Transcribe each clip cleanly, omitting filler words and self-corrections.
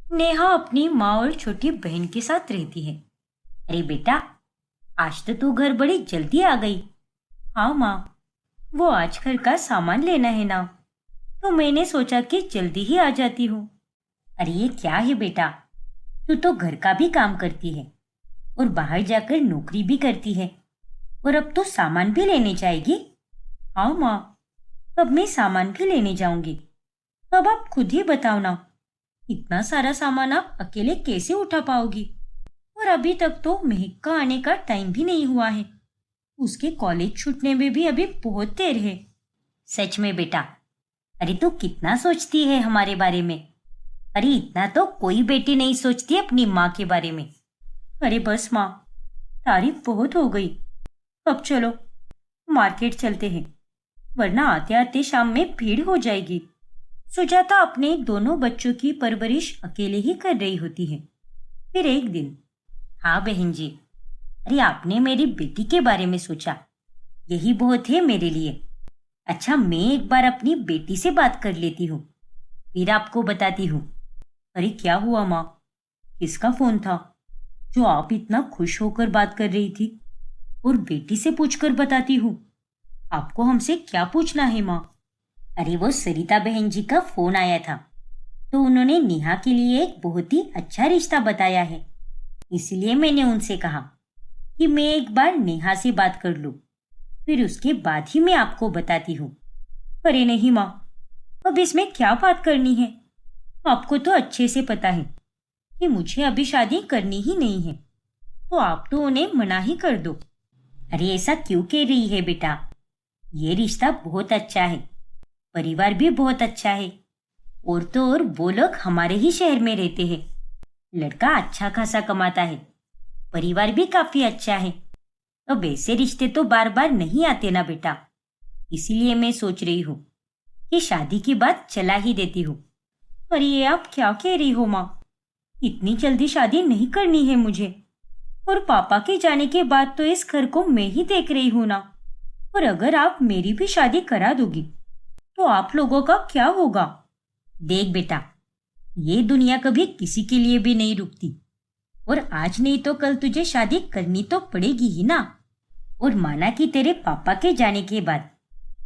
नेहा अपनी माँ और छोटी बहन के साथ रहती है। अरे बेटा, आज तो तू घर बड़ी जल्दी आ गई। हाँ माँ, वो आज घर का सामान लेना है ना, तो मैंने सोचा कि जल्दी ही आ जाती हूँ। अरे ये क्या है बेटा, तू तो घर का भी काम करती है और बाहर जाकर नौकरी भी करती है, और अब तो सामान भी लेने जाएगी। हाँ माँ, अब मैं सामान भी लेने जाऊंगी। अब आप खुद ही बताओ ना, इतना सारा सामान आप अकेले कैसे उठा पाओगी? और अभी तक तो महक का आने का टाइम भी नहीं हुआ है। उसके कॉलेज छूटने में भी अभी बहुत देर है। सच में बेटा, अरे तू कितना सोचती है हमारे बारे में। अरे इतना तो कोई बेटी नहीं सोचती अपनी माँ के बारे में। अरे बस माँ, तारीफ बहुत हो गई। अब चलो मार्केट चलते हैं, वरना आते आते शाम में भीड़ हो जाएगी। सुजाता अपने दोनों बच्चों की परवरिश अकेले ही कर रही होती है। फिर एक दिन, हाँ बहन जी, अरे आपने मेरी बेटी के बारे में सोचा, यही बहुत है मेरे लिए। अच्छा, मैं एक बार अपनी बेटी से बात कर लेती हूँ, फिर आपको बताती हूँ। अरे क्या हुआ माँ, किसका फोन था जो आप इतना खुश होकर बात कर रही थी? और बेटी से पूछकर बताती हूँ। आपको हमसे क्या पूछना है माँ? अरे वो सरिता बहन जी का फोन आया था, तो उन्होंने नेहा के लिए एक बहुत ही अच्छा रिश्ता बताया है। इसलिए मैंने उनसे कहा कि मैं एक बार नेहा से बात कर लूं, फिर उसके बाद ही मैं आपको बताती हूँ। अरे नहीं माँ, अब इसमें क्या बात करनी है? आपको तो अच्छे से पता है कि मुझे अभी शादी करनी ही नहीं है, तो आप तो उन्हें मना ही कर दो। अरे ऐसा क्यों कह रही है बेटा? ये रिश्ता बहुत अच्छा है, परिवार भी बहुत अच्छा है, और तो और वो लोग हमारे ही शहर में रहते हैं। लड़का अच्छा खासा कमाता है, परिवार भी काफी अच्छा है। अब ऐसे रिश्ते तो बार बार नहीं आते ना बेटा, इसीलिए मैं सोच रही हूँ कि शादी की बात चला ही देती हूँ। पर ये आप क्या कह रही हो माँ? इतनी जल्दी शादी नहीं करनी है मुझे, और पापा के जाने के बाद तो इस घर को मैं ही देख रही हूँ ना। और अगर आप मेरी भी शादी करा दोगी तो आप लोगों का क्या होगा? देख बेटा, ये दुनिया कभी किसी के लिए भी नहीं रुकती, और आज नहीं तो कल तुझे शादी करनी तो पड़ेगी ही ना। और माना कि तेरे पापा के जाने के बाद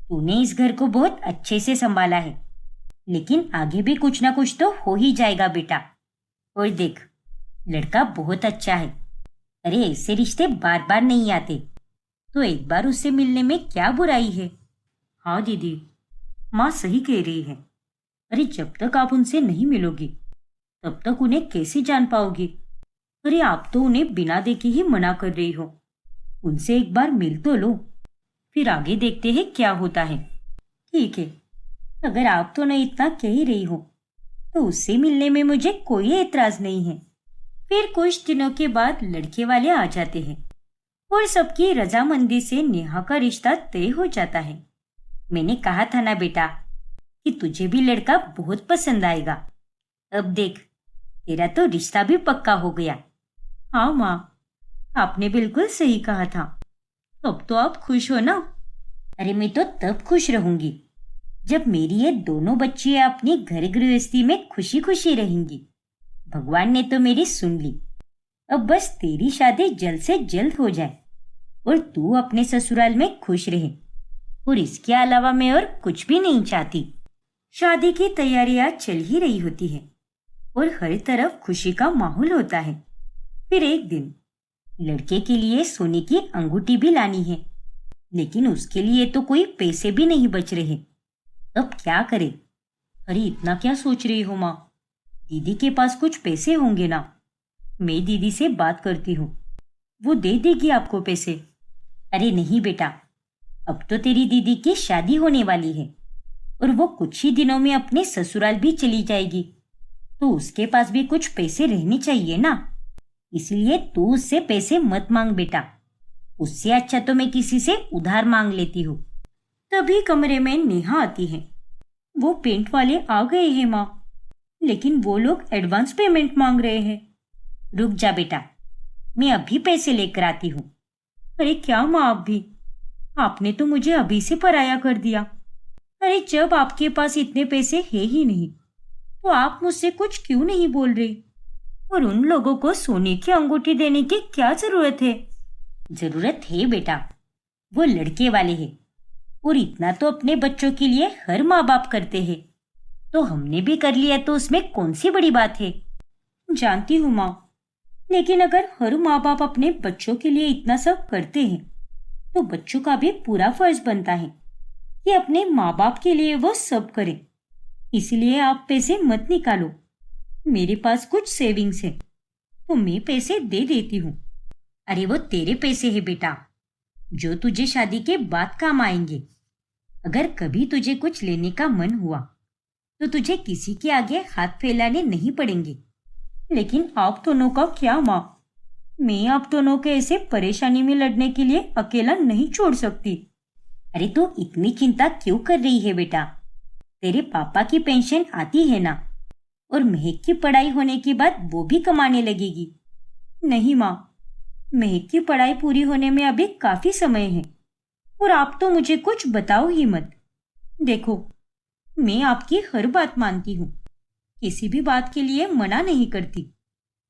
तूने इस घर को बहुत अच्छे से संभाला है, लेकिन आगे भी कुछ ना कुछ तो हो ही जाएगा बेटा। और देख, लड़का बहुत अच्छा है। अरे ऐसे रिश्ते बार बार नहीं आते, तो एक बार उससे मिलने में क्या बुराई है? हाँ दीदी, माँ सही कह रही है। अरे जब तक आप उनसे नहीं मिलोगी, तब तक उन्हें कैसे जान पाओगी? अरे आप तो उन्हें बिना देखे ही मना कर रही हो। उनसे एक बार मिल तो लो, फिर आगे देखते हैं क्या होता है। ठीक है, अगर आप तो नहीं इतना कह ही रही हो, तो उससे मिलने में मुझे कोई एतराज नहीं है। फिर कुछ दिनों के बाद लड़के वाले आ जाते हैं और सबकी रजामंदी से नेहा का रिश्ता तय हो जाता है। मैंने कहा था ना बेटा कि तुझे भी लड़का बहुत पसंद आएगा। अब देख, तेरा तो रिश्ता भी पक्का हो गया। हाँ माँ, आपने बिल्कुल सही कहा था। अब तो आप खुश हो ना? अरे मैं तो तब खुश रहूंगी जब मेरी ये दोनों बच्चियां अपनी घर गृहस्थी में खुशी खुशी रहेंगी। भगवान ने तो मेरी सुन ली। अब बस तेरी शादी जल्द से जल्द हो जाए और तू अपने ससुराल में खुश रहे, और इसके अलावा मैं और कुछ भी नहीं चाहती। शादी की तैयारियां चल ही रही होती है और हर तरफ खुशी का माहौल होता है। फिर एक दिन, लड़के के लिए सोने की अंगूठी भी लानी है, लेकिन उसके लिए तो कोई पैसे भी नहीं बच रहे। अब क्या करे? अरे इतना क्या सोच रही हो माँ? दीदी के पास कुछ पैसे होंगे ना, मैं दीदी से बात करती हूँ, वो दे देगी आपको पैसे। अरे नहीं बेटा, अब तो तेरी दीदी की शादी होने वाली है और वो कुछ ही दिनों में अपने ससुराल भी चली जाएगी, तो उसके पास भी कुछ पैसे रहने चाहिए ना। इसलिए तू उससे पैसे मत मांग बेटा, उससे अच्छा तो मैं किसी से उधार मांग लेती हूँ। तभी कमरे में नेहा आती है। वो पेंट वाले आ गए हैं माँ, लेकिन वो लोग एडवांस पेमेंट मांग रहे हैं। रुक जा बेटा, मैं अभी पैसे लेकर आती हूँ। अरे क्या माँ, आप भी? आपने तो मुझे अभी से पराया कर दिया। अरे जब आपके पास इतने पैसे है ही नहीं, तो आप मुझसे कुछ क्यों नहीं बोल रही? और उन लोगों को सोने की अंगूठी देने की क्या जरूरत है? जरूरत है बेटा, वो लड़के वाले हैं और इतना तो अपने बच्चों के लिए हर माँ बाप करते हैं, तो हमने भी कर लिया तो उसमें कौन सी बड़ी बात है? जानती हूँ माँ, लेकिन अगर हर माँ बाप अपने बच्चों के लिए इतना सब करते हैं तो बच्चों का भी पूरा फर्ज बनता है कि अपने माँ बाप के लिए वो सब करें। इसलिए आप पैसे मत निकालो, मेरे पास कुछ सेविंग्स है तो मैं पैसे दे देती हूँ। अरे वो तेरे पैसे है बेटा, जो तुझे शादी के बाद काम आएंगे। अगर कभी तुझे कुछ लेने का मन हुआ तो तुझे किसी के आगे हाथ फैलाने नहीं पड़ेंगे। लेकिन आप दोनों का क्या माँ? मैं आप दोनों के ऐसे परेशानी में लड़ने के लिए अकेला नहीं छोड़ सकती। अरे तू इतनी चिंता क्यों कर रही है बेटा? तेरे पापा की पेंशन आती है ना, और महक की पढ़ाई होने के बाद वो भी कमाने लगेगी। नहीं माँ, महक की पढ़ाई पूरी होने में अभी काफी समय है, और आप तो मुझे कुछ बताओ ही मत। देखो, मैं आपकी हर बात मानती हूँ, किसी भी बात के लिए मना नहीं करती,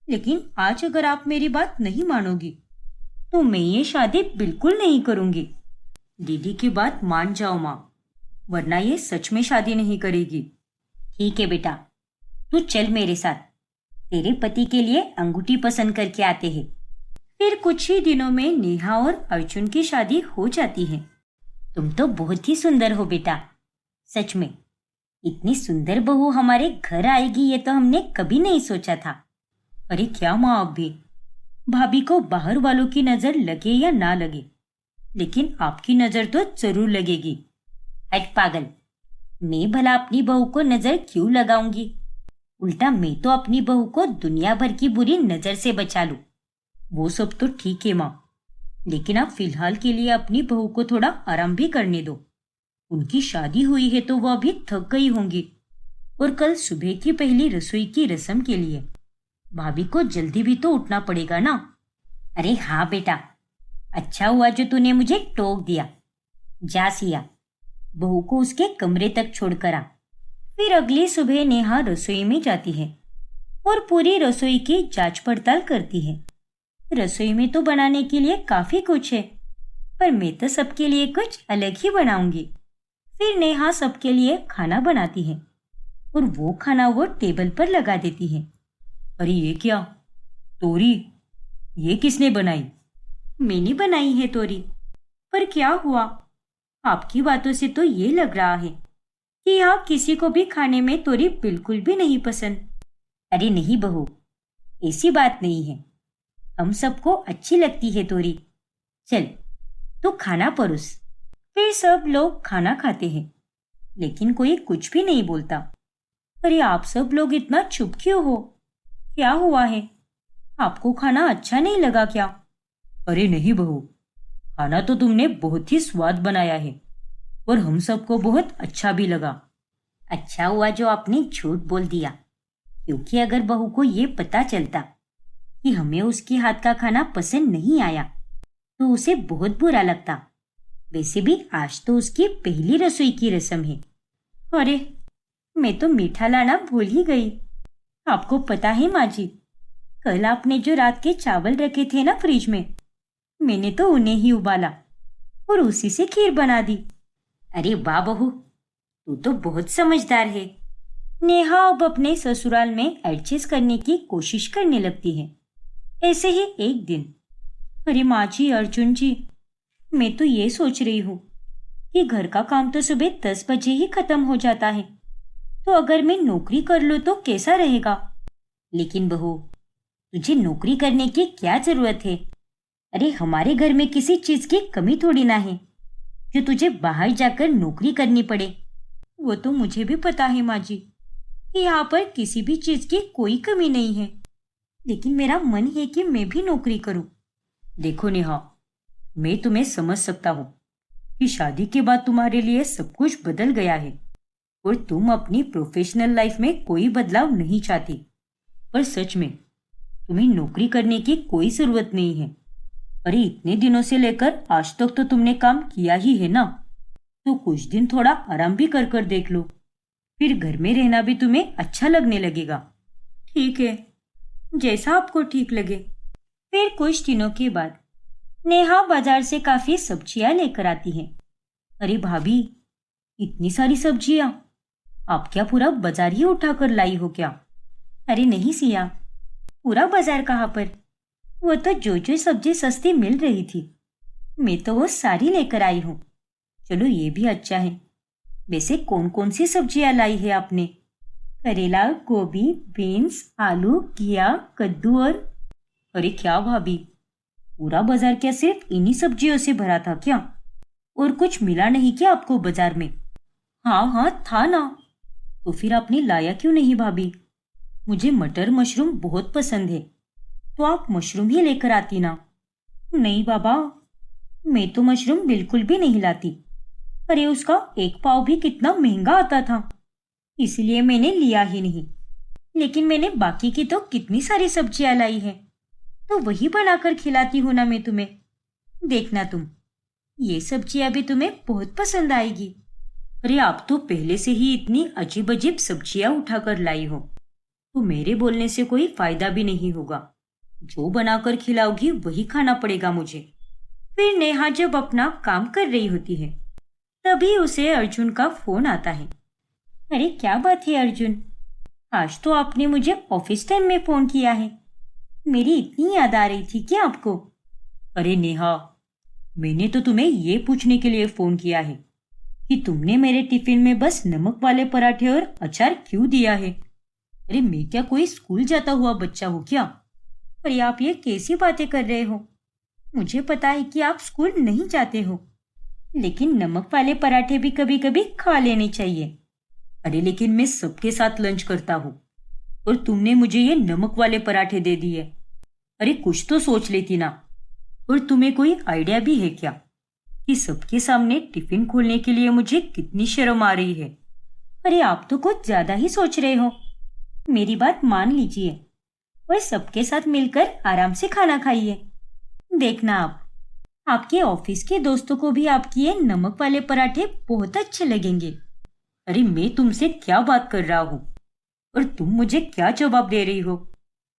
लेकिन आज अगर आप मेरी बात नहीं मानोगी तो मैं ये शादी बिल्कुल नहीं करूंगी। दीदी की बात मान जाओ माँ, वरना ये सच में शादी नहीं करेगी। ठीक है बेटा, तू चल मेरे साथ, तेरे पति के लिए अंगूठी पसंद करके आते हैं। फिर कुछ ही दिनों में नेहा और अर्जुन की शादी हो जाती है। तुम तो बहुत ही सुंदर हो बेटा, सच में इतनी सुंदर बहू हमारे घर आएगी ये तो हमने कभी नहीं सोचा था। अरे क्या माँ, अब भी भाभी को बाहर वालों की नजर लगे या ना लगे, लेकिन आपकी नजर तो जरूर लगेगी। हट पागल, मैं भला अपनी बहू को नजर क्यों लगाऊंगी? उल्टा मैं तो अपनी बहू को दुनिया भर की बुरी नजर से बचा लूं। वो सब तो ठीक है माँ, लेकिन आप फिलहाल के लिए अपनी बहू को थोड़ा आराम भी करने दो। उनकी शादी हुई है तो वह भी थक गई होंगी, और कल सुबह की पहली रसोई की रस्म के लिए भाभी को जल्दी भी तो उठना पड़ेगा ना। अरे हाँ बेटा, अच्छा हुआ जो तूने मुझे टोक दिया। जा सिया, बहू को उसके कमरे तक छोड़कर आ। फिर अगली सुबह नेहा रसोई में जाती है और पूरी रसोई की जांच पड़ताल करती है। रसोई में तो बनाने के लिए काफी कुछ है, पर मैं तो सबके लिए कुछ अलग ही बनाऊंगी। फिर नेहा सबके लिए खाना बनाती है और वो खाना वो टेबल पर लगा देती है। अरे ये क्या तोरी, ये किसने बनाई? मैंने बनाई है तोरी। पर क्या हुआ, आपकी बातों से तो ये लग रहा है कि यहाँ किसी को भी खाने में तोरी बिल्कुल भी नहीं पसंद। अरे नहीं बहू, ऐसी बात नहीं है, हम सबको अच्छी लगती है तोरी। चल तू खाना परोस। फिर सब लोग खाना खाते हैं, लेकिन कोई कुछ भी नहीं बोलता। अरे आप सब लोग इतना चुप क्यों हो? क्या हुआ है? आपको खाना अच्छा नहीं लगा क्या? अरे नहीं बहू, खाना तो तुमने बहुत ही स्वाद बनाया है और हम सबको बहुत अच्छा भी लगा। अच्छा हुआ जो आपने झूठ बोल दिया, क्योंकि अगर बहू को ये पता चलता कि हमें उसके हाथ का खाना पसंद नहीं आया तो उसे बहुत बुरा लगता। वैसे भी आज तो उसकी पहली रसोई की रस्म है। अरे मैं तो मीठा लाना भूल ही गई। आपको पता है माँ जी, कल आपने जो रात के चावल रखे थे ना फ्रिज में, मैंने तो उन्हें ही उबाला और उसी से खीर बना दी। अरे वाह बहू, तू तो बहुत समझदार है। नेहा अब अपने ससुराल में एडजस्ट करने की कोशिश करने लगती है। ऐसे ही एक दिन, अरे माँ जी, अर्जुन जी, मैं तो ये सोच रही हूँ कि घर का काम तो सुबह 10 बजे ही खत्म हो जाता है, तो अगर मैं नौकरी कर लूँ तो कैसा रहेगा? लेकिन बहू, तुझे नौकरी करने की क्या जरूरत है? अरे हमारे घर में किसी चीज की कमी थोड़ी ना है जो तुझे बाहर जाकर नौकरी करनी पड़े। वो तो मुझे भी पता है माँ जी कि यहाँ पर किसी भी चीज की कोई कमी नहीं है, लेकिन मेरा मन है कि मैं भी नौकरी करूं। देखो नेहा, मैं तुम्हें समझ सकता हूँ कि शादी के बाद तुम्हारे लिए सब कुछ बदल गया है और तुम अपनी प्रोफेशनल लाइफ में कोई बदलाव नहीं चाहती, पर सच में तुम्हें नौकरी करने की कोई जरूरत नहीं है। अरे इतने दिनों से लेकर आज तक तो तुमने काम किया ही है ना, तो कुछ दिन थोड़ा आराम भी कर कर देख लो। फिर घर में रहना भी तुम्हें अच्छा लगने लगेगा। ठीक है, जैसा आपको ठीक लगे। फिर कुछ दिनों के बाद नेहा बाजार से काफी सब्जियां लेकर आती है। अरे भाभी, इतनी सारी सब्जियां आप क्या पूरा बाजार ही उठा कर लाई हो क्या? अरे नहीं सिया, पूरा बाजार कहाँ पर, वो तो जो जो सब्जी सस्ती मिल रही थी मैं तो वो सारी लेकर आई हूँ। चलो ये भी अच्छा है। वैसे कौन कौन सी सब्जियां लाई है आपने? करेला, गोभी, बीन्स, आलू, घिया, कद्दू और… अरे क्या भाभी, पूरा बाजार क्या सिर्फ इन्हीं सब्जियों से भरा था क्या? और कुछ मिला नहीं क्या आपको बाजार में? हाँ हाँ था ना। तो फिर आपने लाया क्यों नहीं भाभी? मुझे मटर मशरूम बहुत पसंद है, तो आप मशरूम ही लेकर आती ना। नहीं बाबा, मैं तो मशरूम बिल्कुल भी नहीं लाती। अरे उसका एक पाव भी कितना महंगा आता था, इसलिए मैंने लिया ही नहीं। लेकिन मैंने बाकी की तो कितनी सारी सब्जियां लाई है, तो वही बनाकर खिलाती हूँ ना मैं तुम्हें। देखना तुम, ये सब्जियां भी तुम्हें बहुत पसंद आएगी। अरे आप तो पहले से ही इतनी अजीब अजीब सब्जियां उठाकर लाई हो, तो मेरे बोलने से कोई फायदा भी नहीं होगा। जो बनाकर खिलाओगी वही खाना पड़ेगा मुझे। फिर नेहा जब अपना काम कर रही होती है, तभी उसे अर्जुन का फोन आता है। अरे क्या बात है अर्जुन, आज तो आपने मुझे ऑफिस टाइम में फोन किया है। मेरी इतनी याद आ रही थी क्या आपको? अरे नेहा, मैंने तो तुम्हें ये पूछने के लिए फोन किया है कि तुमने मेरे टिफिन में बस नमक वाले पराठे और अचार क्यों दिया है? अरे मैं क्या कोई स्कूल जाता हुआ बच्चा हूँ क्या? अरे आप ये कैसी बातें कर रहे हो? मुझे पता है कि आप स्कूल नहीं जाते हो, लेकिन नमक वाले पराठे भी कभी कभी खा लेने चाहिए। अरे लेकिन मैं सबके साथ लंच करता हूँ, और तुमने मुझे ये नमक वाले पराठे दे दिए। अरे कुछ तो सोच लेती ना। और तुम्हें कोई आइडिया भी है क्या कि सबके सामने टिफिन खोलने के लिए मुझे कितनी शर्म आ रही है? अरे आप तो कुछ ज्यादा ही सोच रहे हो। मेरी बात मान लीजिए और सबके साथ मिलकर आराम से खाना खाइए। देखना आप, आपके ऑफिस के दोस्तों को भी आपके ये नमक वाले पराठे बहुत अच्छे लगेंगे। अरे मैं तुमसे क्या बात कर रहा हूँ और तुम मुझे क्या जवाब दे रही हो?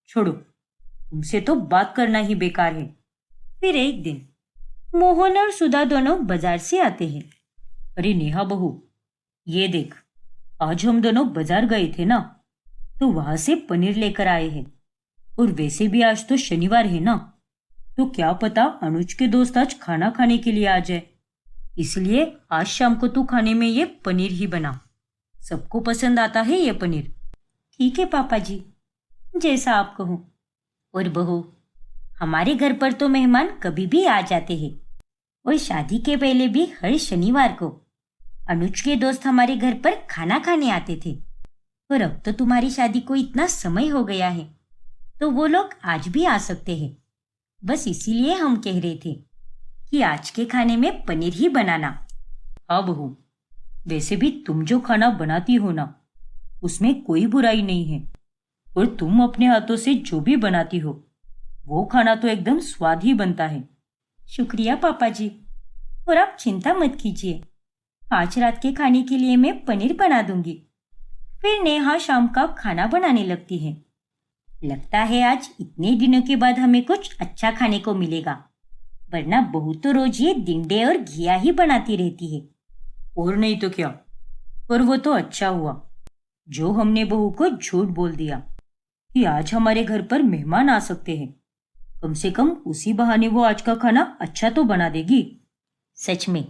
छोड़ो, तुमसे तो बात करना ही बेकार है। फिर एक दिन मोहन और सुधा दोनों बाजार से आते हैं। अरे नेहा बहू, ये देख, आज हम दोनों बाजार गए थे ना, तो वहां से पनीर लेकर आए हैं। और वैसे भी आज तो शनिवार है ना, तो क्या पता अनुज के दोस्त आज खाना खाने के लिए आ जाए। इसलिए आज शाम को तू खाने में ये पनीर ही बना। सबको पसंद आता है ये पनीर। ठीक है पापा जी, जैसा आप कहो। और बहू, हमारे घर पर तो मेहमान कभी भी आ जाते हैं, और शादी के पहले भी हर शनिवार को अनुज के दोस्त हमारे घर पर खाना खाने आते थे। और अब तो तुम्हारी शादी को इतना समय हो गया है, तो वो लोग आज भी आ सकते हैं। बस इसीलिए हम कह रहे थे कि आज के खाने में पनीर ही बनाना। हाँ बहू, वैसे भी तुम जो खाना बनाती हो ना, उसमें कोई बुराई नहीं है। और तुम अपने हाथों से जो भी बनाती हो, वो खाना तो एकदम स्वाद ही बनता है। शुक्रिया पापा जी, और आप चिंता मत कीजिए, आज रात के खाने के लिए मैं पनीर बना दूंगी। फिर नेहा शाम का खाना बनाने लगती है। लगता है आज इतने दिनों के बाद हमें कुछ अच्छा खाने को मिलेगा, वरना बहू तो रोज ये दिंडे और घिया ही बनाती रहती है। और नहीं तो क्या। पर वो तो अच्छा हुआ जो हमने बहू को झूठ बोल दिया कि आज हमारे घर पर मेहमान आ सकते हैं। कम से कम उसी बहाने वो आज का खाना अच्छा तो बना देगी। सच में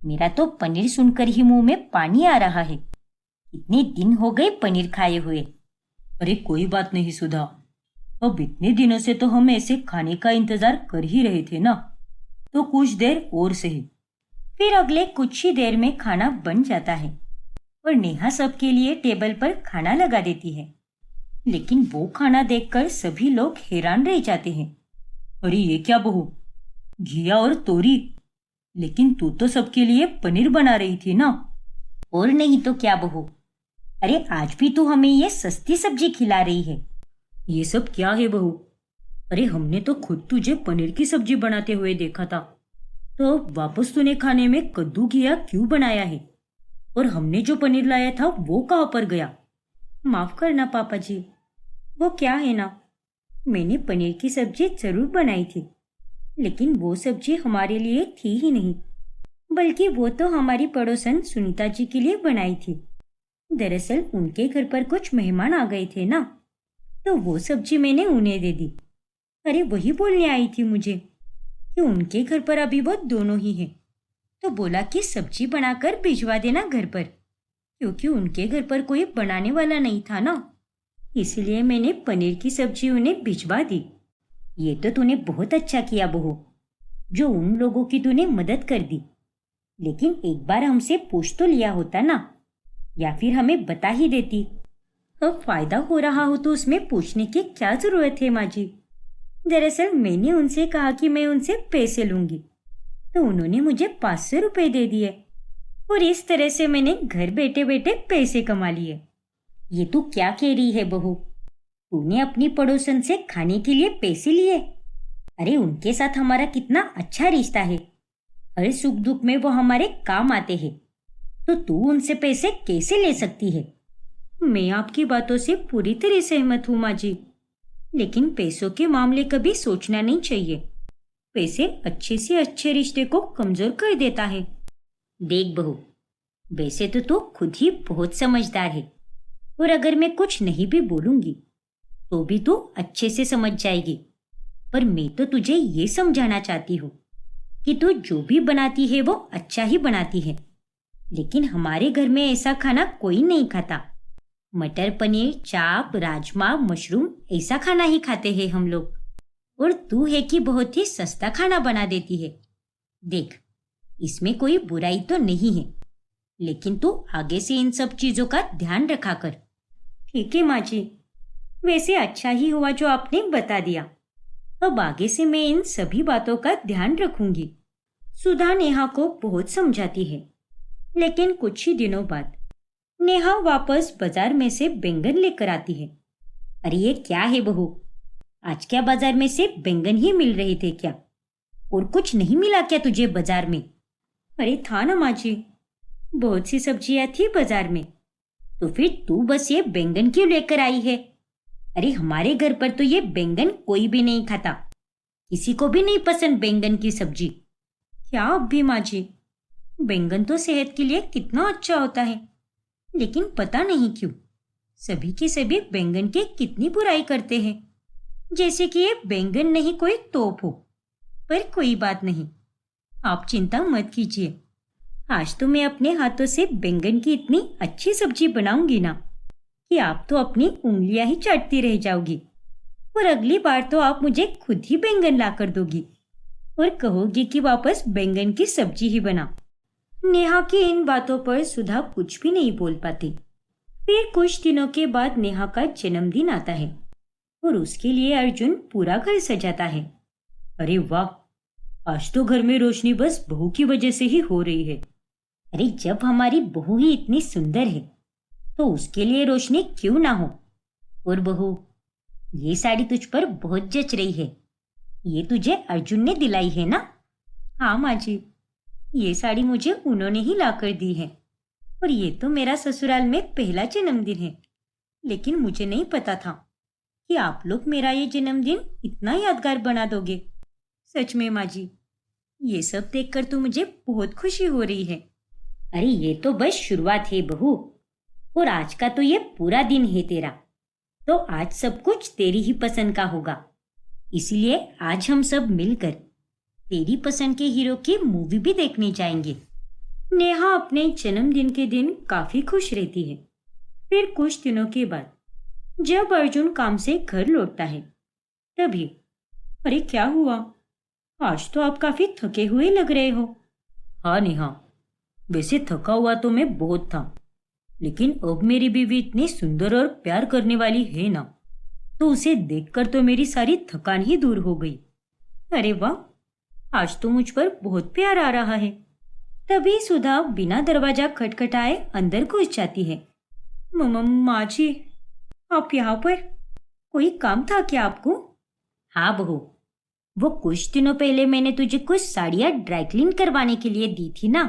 मेरा तो पनीर सुनकर ही मुंह में पानी आ रहा है। इतने दिन हो गए पनीर खाए हुए। अरे कोई बात नहीं सुधा, अब इतने दिनों से तो हम ऐसे खाने का इंतजार कर ही रहे थे ना, तो कुछ देर और सही। फिर अगले कुछ ही देर में खाना बन जाता है और नेहा सबके लिए टेबल पर खाना लगा देती है। लेकिन वो खाना देखकर सभी लोग हैरान रह जाते हैं। अरे ये क्या बहू, घिया और तोरी, लेकिन तू तो सबके लिए पनीर बना रही थी ना। और नहीं तो क्या बहू, अरे आज भी तू हमें ये सस्ती सब्जी खिला रही है। ये सब क्या है बहू? अरे हमने तो खुद तुझे पनीर की सब्जी बनाते हुए देखा था, तो वापस तूने खाने में कद्दू घिया क्यों बनाया है? और हमने जो पनीर लाया था वो कहाँ पर गया? माफ करना पापा जी, वो क्या है ना, मैंने पनीर की सब्जी जरूर बनाई थी, लेकिन वो सब्जी हमारे लिए थी ही नहीं, बल्कि वो तो हमारी पड़ोसन सुनीता जी के लिए बनाई थी। दरअसल उनके घर पर कुछ मेहमान आ गए थे ना, तो वो सब्जी मैंने उन्हें दे दी। अरे वही बोलने आई थी मुझे कि उनके घर पर अभी वो दोनों ही हैं, तो बोला कि सब्जी बनाकर भिजवा देना घर पर, क्योंकि उनके घर पर कोई बनाने वाला नहीं था ना, इसलिए मैंने पनीर की सब्जी उन्हें भिजवा दी। ये तो तूने बहुत अच्छा किया बहू, जो उन लोगों की तूने मदद कर दी। लेकिन एक बार हमसे पूछ तो लिया होता ना, या फिर हमें बता ही देती। अब फायदा हो रहा हो तो उसमें पूछने की क्या जरूरत है माँ जी? दरअसल मैंने उनसे कहा कि मैं उनसे पैसे लूंगी, तो उन्होंने मुझे 500 रुपए दे दिए, और इस तरह से मैंने घर बैठे बैठे पैसे कमा लिए। ये तू क्या कह रही है बहू? तूने अपनी पड़ोसन से खाने के लिए पैसे लिए? अरे उनके साथ हमारा कितना अच्छा रिश्ता है, हर सुख दुख में वो हमारे काम आते हैं, तो तू उनसे पैसे कैसे ले सकती है? मैं आपकी बातों से पूरी तरह सहमत हूँ माँ जी, लेकिन पैसों के मामले कभी सोचना नहीं चाहिए। पैसे अच्छे से अच्छे रिश्ते को कमजोर कर देता है। देख बहू, वैसे तो तू खुद ही बहुत समझदार है, और अगर मैं कुछ नहीं भी बोलूंगी तो भी तू अच्छे से समझ जाएगी। पर मैं तो तुझे ये समझाना चाहती हूँ कि तू जो भी बनाती है वो अच्छा ही बनाती है, लेकिन हमारे घर में ऐसा खाना कोई नहीं खाता। मटर पनीर, चाप, राजमा, मशरूम ऐसा खाना ही खाते हैं हम लोग, और तू है कि बहुत ही सस्ता खाना बना देती है। देख, इसमें कोई बुराई तो नहीं है, लेकिन तू आगे से इन सब चीजों का ध्यान रखा कर। ठीक है माँ जी, वैसे अच्छा ही हुआ जो आपने बता दिया। अब आगे से मैं इन सभी बातों का ध्यान रखूंगी। सुधा नेहा को बहुत समझाती है, लेकिन कुछ ही दिनों बाद नेहा वापस बाजार में से बैंगन लेकर आती है। अरे ये क्या है बहू, आज क्या बाजार में से बैंगन ही मिल रहे थे क्या? और कुछ नहीं मिला क्या तुझे बाजार में? अरे था ना माँ जी, बहुत सी सब्जियां थी बाजार में, तो फिर तू बस ये बैंगन क्यों लेकर आई है? अरे हमारे घर पर तो ये बैंगन कोई भी नहीं खाता, किसी को भी नहीं पसंद बैंगन की सब्जी। क्या अब भी माँ जी, बैंगन तो सेहत के लिए कितना अच्छा होता है, लेकिन पता नहीं क्यों सभी के सभी बैंगन की कितनी बुराई करते हैं, जैसे कि ये बैंगन नहीं कोई तोप हो। पर कोई बात नहीं, आप चिंता मत कीजिए, आज तो मैं अपने हाथों से बैंगन की इतनी अच्छी सब्जी बनाऊंगी ना कि आप तो अपनी उंगलियां ही चाटती रह जाओगी, और अगली बार तो आप मुझे खुद ही बैंगन ला कर दोगी और कहोगी कि वापस बैंगन की सब्जी ही बना। नेहा की इन बातों पर सुधा कुछ भी नहीं बोल पाती। फिर कुछ दिनों के बाद नेहा का जन्मदिन आता है, और उसके लिए अर्जुन पूरा घर सजाता है। अरे वाह, आज तो घर में रोशनी बस बहू की वजह से ही हो रही है। अरे जब हमारी बहू ही इतनी सुंदर है तो उसके लिए रोशनी क्यों ना हो? और बहू, ये साड़ी तुझ पर बहुत जच रही है, ये तुझे अर्जुन ने दिलाई है ना? हाँ माँ जी, ये साड़ी मुझे उन्होंने ही लाकर दी है, और ये तो मेरा ससुराल में पहला जन्मदिन है, लेकिन मुझे नहीं पता था कि आप लोग मेरा ये जन्मदिन इतना यादगार बना दोगे। सच में माँ जी, ये सब देखकर तो मुझे बहुत खुशी हो रही है। अरे ये तो बस शुरुआत है बहू, और आज का तो ये पूरा दिन है तेरा, तो आज सब कुछ तेरी ही पसंद का होगा। इसलिए आज हम सब मिलकर तेरी पसंद के हीरो की मूवी भी देखने जाएंगे। नेहा अपने जन्मदिन के दिन काफी खुश रहती है। फिर कुछ दिनों के बाद जब अर्जुन काम से घर लौटता है, तभी अरे क्या हुआ, आज तो आप काफी थके हुए लग रहे हो। हाँ नेहा, वैसे थका हुआ तो मैं बहुत था, लेकिन अब मेरी बीवी इतनी सुंदर और प्यार करने वाली है ना, तो उसे देखकर तो मेरी सारी थकान ही दूर हो गई। अरे वाह, आज तो मुझ पर बहुत प्यार आ रहा है। तभी सुधा बिना दरवाजा खटखटाए अंदर घुस जाती है। माँ जी, आप यहाँ पर? कोई काम था क्या आपको? हाँ बहू, वो कुछ दिनों पहले मैंने तुझे कुछ साड़ियाँ ड्राई क्लीन करवाने के लिए दी थी ना,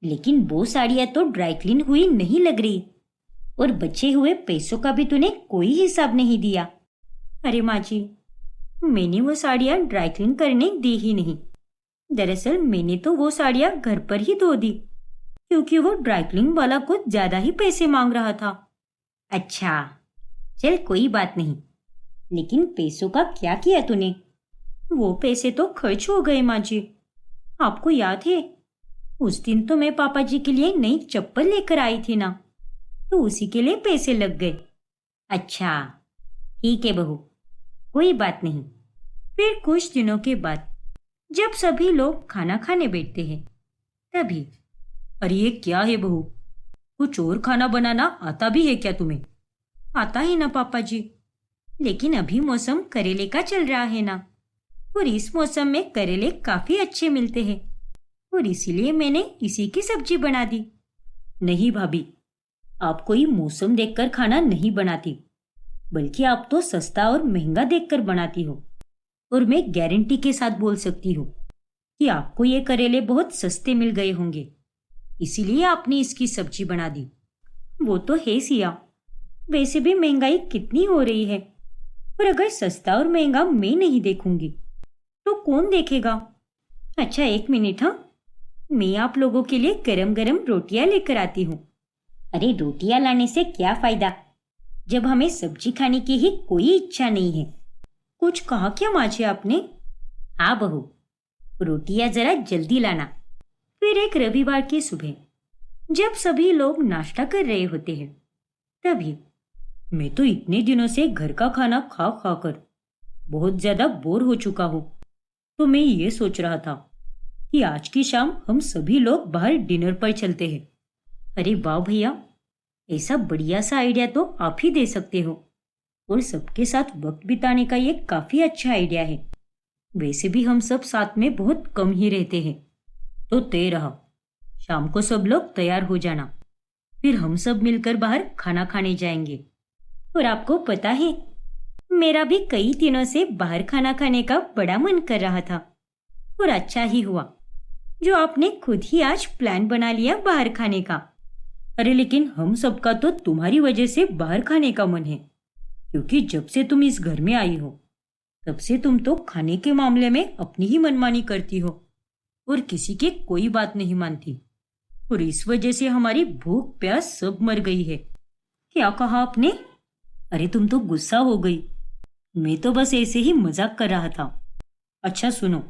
लेकिन वो साड़ियाँ तो ड्राई क्लीन हुई नहीं लग रही, और बचे हुए पैसों का भी तूने कोई हिसाब नहीं दिया। अरे माँ जी, मैंने वो साड़ियाँ ड्राई क्लीन करने दी ही नहीं। दरअसल मैंने तो वो साड़ियाँ घर पर ही धो दी, क्योंकि वो ड्राई क्लीन वाला कुछ ज्यादा ही पैसे मांग रहा था। अच्छा, चल कोई बात नहीं, लेकिन पैसों का क्या किया तूने? वो पैसे तो खर्च हो गए माँ जी। आपको याद है, उस दिन तो मैं पापा जी के लिए नई चप्पल लेकर आई थी ना, तो उसी के लिए पैसे लग गए। अच्छा, ठीक है बहू, कोई बात नहीं। फिर कुछ दिनों के बाद जब सभी लोग खाना खाने बैठते हैं, तभी, अरे ये क्या है बहू, कुछ और खाना बनाना आता भी है क्या तुम्हें? आता ही ना पापा जी, लेकिन अभी मौसम करेले का चल रहा है ना, और इस मौसम में करेले काफी अच्छे मिलते हैं, और इसीलिए मैंने इसी की सब्जी बना दी। नहीं भाभी, आप कोई मौसम देखकर खाना नहीं बनाती, बल्कि आप तो सस्ता और महंगा देखकर बनाती हो। और मैं गारंटी के साथ बोल सकती हूँ कि आपको ये करेले बहुत सस्ते मिल गए होंगे, इसीलिए आपने इसकी सब्जी बना दी। वो तो है सिया, वैसे भी महंगाई कितनी हो रही है, और अगर सस्ता और महंगा मैं नहीं देखूंगी तो कौन देखेगा? अच्छा एक मिनट, हाँ, मैं आप लोगों के लिए गरम गरम रोटियां लेकर आती हूँ। अरे रोटियां लाने से क्या फायदा, जब हमें सब्जी खाने की ही कोई इच्छा नहीं है। कुछ कहा क्या माँ जी आपने? हाँ बहू, रोटियां जरा जल्दी लाना। फिर एक रविवार की सुबह जब सभी लोग नाश्ता कर रहे होते हैं, तभी, मैं तो इतने दिनों से घर का खाना खा खा कर बहुत ज्यादा बोर हो चुका हूँ, तो मैं ये सोच रहा था कि आज की शाम हम सभी लोग बाहर डिनर पर चलते हैं। अरे वाह भैया, ऐसा बढ़िया सा आइडिया तो आप ही दे सकते हो, और सबके साथ वक्त बिताने का ये काफी अच्छा आइडिया है। वैसे भी हम सब साथ में बहुत कम ही रहते हैं, तो तय रहा, शाम को सब लोग तैयार हो जाना, फिर हम सब मिलकर बाहर खाना खाने जाएंगे। और आपको पता है, मेरा भी कई दिनों से बाहर खाना खाने का बड़ा मन कर रहा था, और अच्छा ही हुआ जो आपने खुद ही आज प्लान बना लिया बाहर खाने का। अरे लेकिन हम सबका तो तुम्हारी वजह से बाहर खाने का मन है, क्योंकि जब से तुम इस घर में आई हो, तब से तुम तो खाने के मामले में अपनी ही मनमानी करती हो, और किसी की कोई बात नहीं मानती, और इस वजह से हमारी भूख प्यास सब मर गई है। क्या कहा आपने? अरे तुम तो गुस्सा हो गई, मैं तो बस ऐसे ही मजाक कर रहा था। अच्छा सुनो,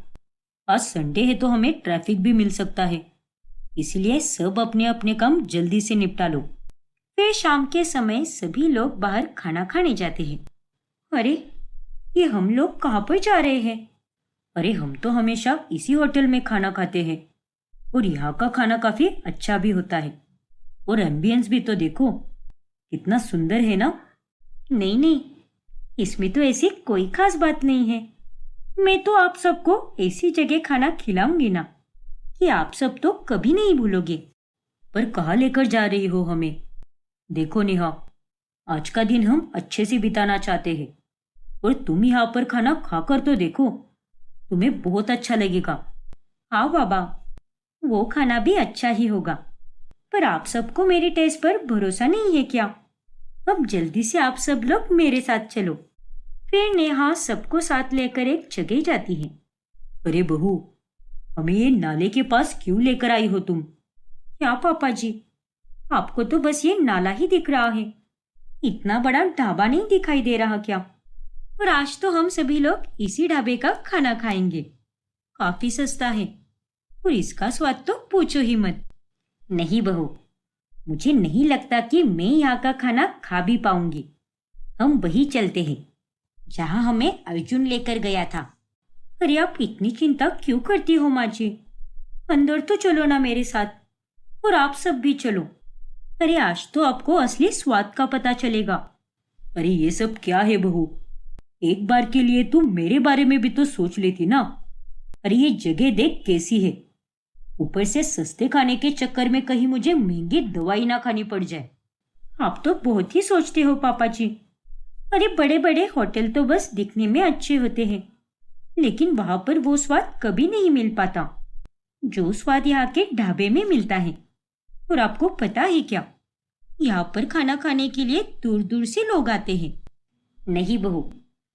आज संडे है तो हमें ट्रैफिक भी मिल सकता है, इसलिए सब अपने अपने काम जल्दी से निपटा लो। फिर शाम के समय सभी लोग बाहर खाना खाने जाते हैं। अरे ये हम लोग कहाँ पर जा रहे हैं? अरे हम तो हमेशा इसी होटल में खाना खाते हैं, और यहाँ का खाना काफी अच्छा भी होता है, और एम्बियंस भी तो देखो कितना सुंदर है ना। नहीं नहीं, इसमें तो ऐसी कोई खास बात नहीं है। मैं तो आप सबको ऐसी जगह खाना खिलाऊंगी ना कि आप सब तो कभी नहीं भूलोगे। पर कहाँ लेकर जा रही हो हमें? देखो नेहा, आज का दिन हम अच्छे से बिताना चाहते हैं, और तुम यहाँ पर खाना खाकर तो देखो, तुम्हें बहुत अच्छा लगेगा। हाँ बाबा, वो खाना भी अच्छा ही होगा, पर आप सबको मेरे टेस्ट पर भरोसा नहीं है क्या? अब जल्दी से आप सब लोग मेरे साथ चलो। फिर नेहा सबको साथ लेकर एक जगह जाती है। अरे बहू, हमें ये नाले के पास क्यों लेकर आई हो तुम? क्या पापा जी, आपको तो बस ये नाला ही दिख रहा है, इतना बड़ा ढाबा नहीं दिखाई दे रहा क्या? और आज तो हम सभी लोग इसी ढाबे का खाना खाएंगे, काफी सस्ता है, और इसका स्वाद तो पूछो ही मत। नहीं बहू, मुझे नहीं लगता कि मैं यहाँ का खाना खा भी पाऊंगी। हम वही चलते हैं जहाँ हमें अर्जुन लेकर गया था। अरे आप इतनी चिंता क्यों करती हो माँ जी? अंदर तो चलो ना मेरे साथ, और आप सब भी चलो। अरे आज तो आपको असली स्वाद का पता चलेगा। अरे ये सब क्या है बहू, एक बार के लिए तू मेरे बारे में भी तो सोच लेती ना। अरे ये जगह देख कैसी है, ऊपर से सस्ते खाने के चक्कर में कहीं मुझे महंगी दवाई ना खानी पड़ जाए। आप तो बहुत ही सोचते हो पापा जी। अरे बड़े बड़े होटल तो बस दिखने में अच्छे होते हैं, लेकिन वहां पर वो स्वाद कभी नहीं मिल पाता जो स्वाद यहाँ के ढाबे में मिलता है। और आपको पता है क्या, यहाँ पर खाना खाने के लिए दूर दूर से लोग आते हैं। नहीं बहू,